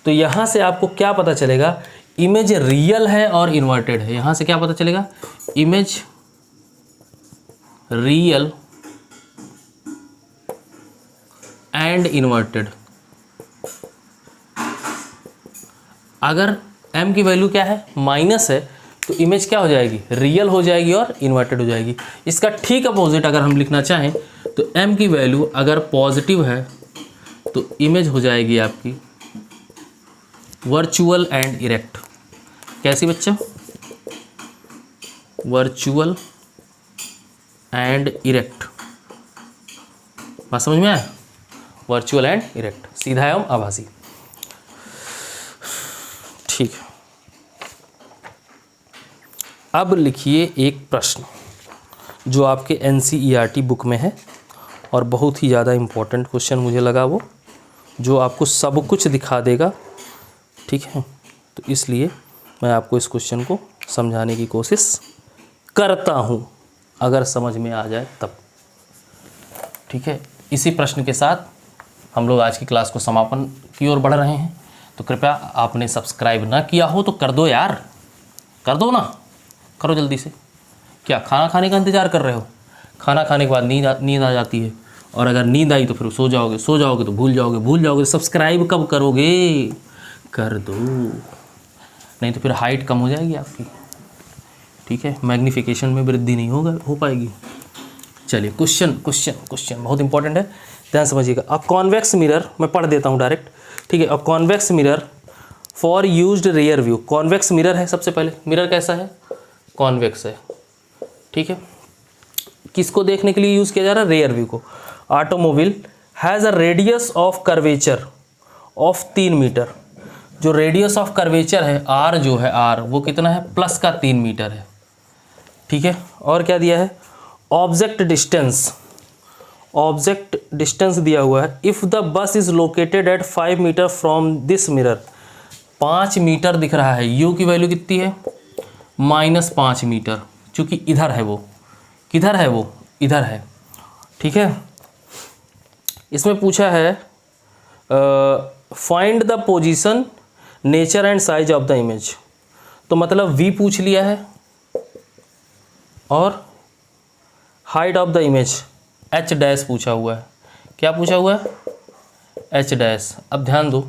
तो यहाँ से आपको क्या पता चलेगा, इमेज रियल है और इन्वर्टेड है। यहाँ से क्या पता चलेगा, इमेज रियल एंड इन्वर्टेड। अगर m की वैल्यू क्या है, माइनस है, तो इमेज क्या हो जाएगी, रियल हो जाएगी और इन्वर्टेड हो जाएगी। इसका ठीक अपोजिट अगर हम लिखना चाहें तो m की वैल्यू अगर पॉजिटिव है तो इमेज हो जाएगी आपकी वर्चुअल एंड इरेक्ट। कैसी बच्चा, वर्चुअल एंड इरेक्ट। बात समझ में आया, वर्चुअल एंड इरेक्ट, सीधा एवं आभासी, ठीक है। अब लिखिए एक प्रश्न जो आपके NCERT बुक में है और बहुत ही ज़्यादा इम्पोर्टेंट क्वेश्चन मुझे लगा वो, जो आपको सब कुछ दिखा देगा, ठीक है। तो इसलिए मैं आपको इस क्वेश्चन को समझाने की कोशिश करता हूँ, अगर समझ में आ जाए तब, ठीक है। इसी प्रश्न के साथ हम लोग आज की क्लास को समापन की ओर बढ़ रहे हैं। तो कृपया आपने सब्सक्राइब ना किया हो तो कर दो यार, कर दो ना, करो जल्दी से। क्या खाना खाने का इंतज़ार कर रहे हो? खाना खाने के बाद नींद आ जाती है, और अगर नींद आई तो फिर सो जाओगे तो भूल जाओगे। सब्सक्राइब कब करोगे? कर दो, नहीं तो फिर हाइट कम हो जाएगी आपकी, ठीक है, मैग्नीफिकेशन में वृद्धि नहीं हो पाएगी। चलिए क्वेश्चन बहुत इंपॉर्टेंट है, ध्यान समझिएगा। अ कॉन्वेक्स मिरर, मैं पढ़ देता हूँ डायरेक्ट, ठीक है। A convex mirror for used rear view. Convex mirror है, सबसे पहले मिरर कैसा है, कॉन्वेक्स है, ठीक है। किसको देखने के लिए यूज़ किया जा रहा है, रेयर व्यू को। Automobile has a radius of curvature of 3 metre. जो रेडियस ऑफ कर्वेचर है आर, जो है आर, वो कितना है, प्लस का 3 मीटर है, ठीक है। और क्या दिया है, ऑब्जेक्ट डिस्टेंस दिया हुआ है। If the bus is located at 5 metre from this mirror, 5 metre दिख रहा है, यू की वैल्यू कितनी है, -5 मीटर, चूँकि इधर है वो, किधर है वो, इधर है, ठीक है। इसमें पूछा है find the position, nature and size of the image. तो मतलब v पूछ लिया है, और height of the image h dash पूछा हुआ है। क्या पूछा हुआ है, h डैश। अब ध्यान दो,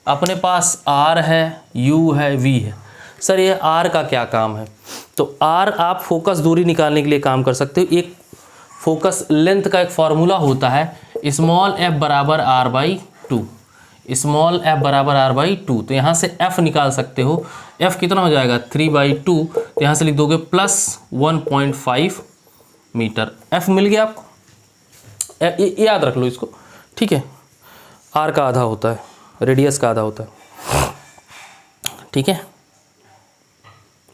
अपने पास r है, u है, v है। सर ये r का क्या काम है, तो r आप फोकस दूरी निकालने के लिए काम कर सकते हो। एक फोकस लेंथ का एक फॉर्मूला होता है, स्मॉल f बराबर r/2, स्मॉल f बराबर r/2। तो यहाँ से f निकाल सकते हो, f कितना हो जाएगा, 3/2। तो यहाँ से लिख दोगे +1.5 मीटर, f मिल गया आपको, याद रख लो इसको, ठीक है। r का आधा होता है, रेडियस का आधा होता है, ठीक है,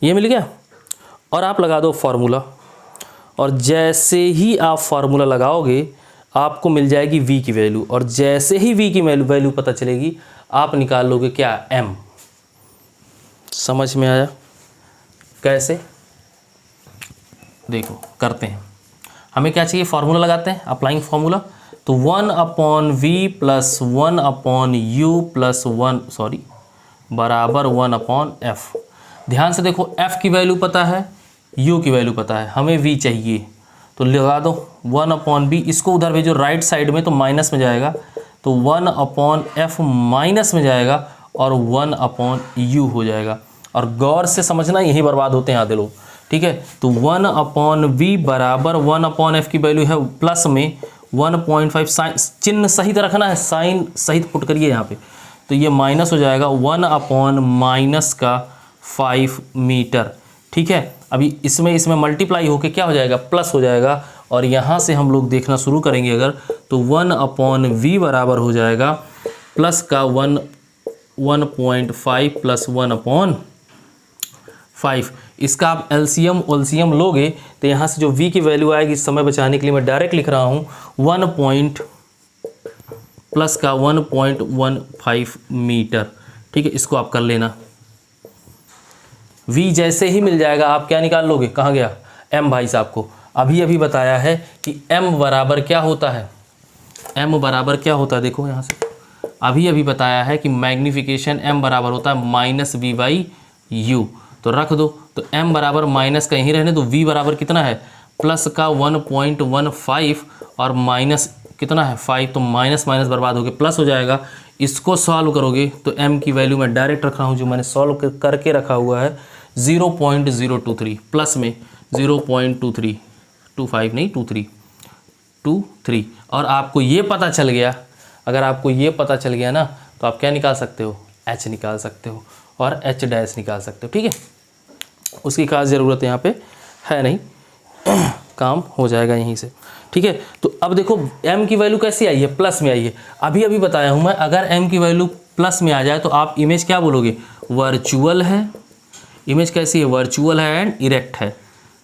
ये मिल गया। और आप लगा दो फार्मूला, और जैसे ही आप फार्मूला लगाओगे आपको मिल जाएगी v की वैल्यू, और जैसे ही v की वैल्यू पता चलेगी आप निकाल लोगे क्या, m। समझ में आया कैसे? देखो करते हैं, हमें क्या चाहिए, फार्मूला लगाते हैं, अप्लाइंग फार्मूला। तो 1/v + 1/u + 1 बराबर 1/f। ध्यान से देखो, f की वैल्यू पता है, u की वैल्यू पता है, हमें v चाहिए, तो लगा दो 1/b। इसको उधर भेजो राइट साइड में, तो माइनस में जाएगा, तो 1/f माइनस में जाएगा, और 1/u हो जाएगा। और गौर से समझना, यही बर्बाद होते हैं आधे लोग, ठीक है। तो 1/v बराबर 1/f की वैल्यू है प्लस में 1.5 चिन्ह सहित रखना है, साइन सहित पुट करिए यहाँ पे, तो ये माइनस हो जाएगा 1/-5 मीटर। ठीक है, अभी इसमें मल्टीप्लाई होके क्या हो जाएगा, प्लस हो जाएगा, और यहाँ से हम लोग देखना शुरू करेंगे अगर, तो 1/v बराबर हो जाएगा प्लस का 1.5 प्लस 1/5। इसका आप एलसीएम लोगे तो यहाँ से जो v की वैल्यू आएगी, समय बचाने के लिए मैं डायरेक्ट लिख रहा हूँ 1.15 मीटर। ठीक है, इसको आप कर लेना। v जैसे ही मिल जाएगा आप क्या निकाल लोगे, कहाँ गया m, भाई साहब को अभी बताया है कि m बराबर क्या होता है, m बराबर क्या होता है, देखो यहाँ से अभी बताया है कि मैग्नीफिकेशन m बराबर होता है -v/u, तो रख दो, तो m बराबर माइनस का यहीं रहने दो, v बराबर कितना है प्लस का 1.15 और माइनस कितना है 5, तो माइनस बर्बाद हो गया, प्लस हो जाएगा। इसको सॉल्व करोगे तो m की वैल्यू मैं डायरेक्ट रख रहा हूँ, जो मैंने सॉल्व करके रखा हुआ है 0.023 प्लस में 0.2325 नहीं 23 और आपको ये पता चल गया, अगर आपको ये पता चल गया ना तो आप क्या निकाल सकते हो, h निकाल सकते हो और h डैश निकाल सकते हो। ठीक है, उसकी खास ज़रूरत यहाँ पे है नहीं, काम हो जाएगा यहीं से। ठीक है, तो अब देखो m की वैल्यू कैसी आई है, प्लस में आई है। अभी बताया हूँ मैं, अगर m की वैल्यू प्लस में आ जाए तो आप इमेज क्या बोलोगे, वर्चुअल है। इमेज कैसी है, वर्चुअल है एंड इरेक्ट है।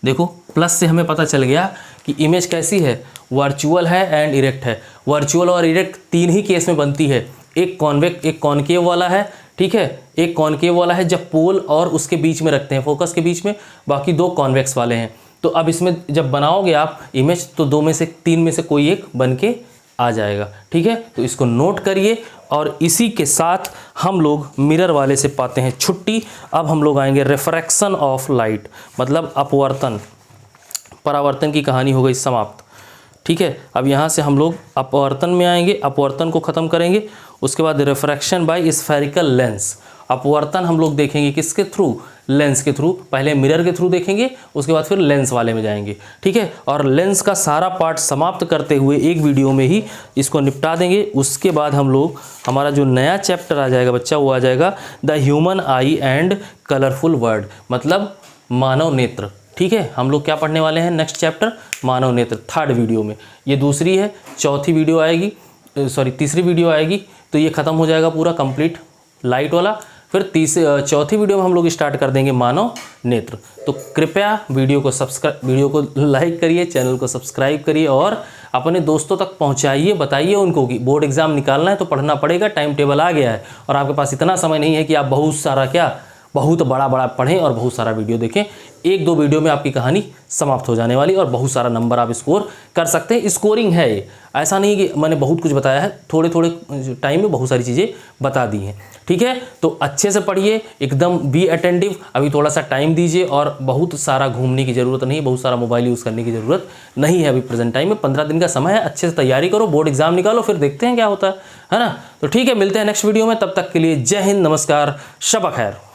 देखो प्लस से हमें पता चल गया कि इमेज कैसी है, वर्चुअल है एंड इरेक्ट है। वर्चुअल और इरेक्ट तीन ही केस में बनती है, एक कॉन्वेक्स एक कॉनकेव वाला है। ठीक है, एक कॉनकेव वाला है जब पोल और उसके बीच में रखते हैं, फोकस के बीच में, बाकी दो कॉन्वेक्स वाले हैं। तो अब इसमें जब बनाओगे आप इमेज तो दो में से तीन में से कोई एक बन के आ जाएगा। ठीक है, तो इसको नोट करिए और इसी के साथ हम लोग मिरर वाले से पाते हैं छुट्टी। अब हम लोग आएंगे रिफ्रैक्शन ऑफ लाइट, मतलब अपवर्तन, परावर्तन की कहानी हो गई समाप्त। ठीक है, अब यहाँ से हम लोग अपवर्तन में आएंगे, अपवर्तन को ख़त्म करेंगे। उसके बाद रिफ्रैक्शन बाय स्फेरिकल लेंस, अपवर्तन हम लोग देखेंगे किसके थ्रू, लेंस के थ्रू। पहले मिरर के थ्रू देखेंगे, उसके बाद फिर लेंस वाले में जाएंगे। ठीक है, और लेंस का सारा पार्ट समाप्त करते हुए एक वीडियो में ही इसको निपटा देंगे। उसके बाद हम लोग, हमारा जो नया चैप्टर आ जाएगा बच्चा, वो आ जाएगा the human I and colourful world, मतलब मानव नेत्र। ठीक है, हम लोग क्या पढ़ने वाले हैं, नेक्स्ट चैप्टर मानव नेत्र, थर्ड वीडियो में। ये दूसरी है, चौथी वीडियो आएगी, तीसरी वीडियो आएगी, तो ये ख़त्म हो जाएगा पूरा कंप्लीट लाइट वाला। फिर चौथी वीडियो में हम लोग स्टार्ट कर देंगे मानव नेत्र। तो कृपया वीडियो को लाइक करिए, चैनल को सब्सक्राइब करिए और अपने दोस्तों तक पहुंचाइए, बताइए उनको कि बोर्ड एग्जाम निकालना है तो पढ़ना पड़ेगा, टाइम टेबल आ गया है और आपके पास इतना समय नहीं है कि आप बहुत बड़ा पढ़ें और बहुत सारा वीडियो देखें। एक दो वीडियो में आपकी कहानी समाप्त हो जाने वाली और बहुत सारा नंबर आप स्कोर कर सकते हैं। स्कोरिंग है ये, ऐसा नहीं कि मैंने बहुत कुछ बताया है, थोड़े टाइम में बहुत सारी चीज़ें बता दी हैं। ठीक है, तो अच्छे से पढ़िए, एकदम बी अटेंटिव। अभी थोड़ा सा टाइम दीजिए और बहुत सारा घूमने की ज़रूरत नहीं है, बहुत सारा मोबाइल यूज़ करने की ज़रूरत नहीं है। अभी प्रेजेंट टाइम में 15 दिन का समय है, अच्छे से तैयारी करो, बोर्ड एग्जाम निकालो, फिर देखते हैं क्या होता है ना। तो ठीक है, मिलते हैं नेक्स्ट वीडियो में, तब तक के लिए जय हिंद, नमस्कार, शब खैर।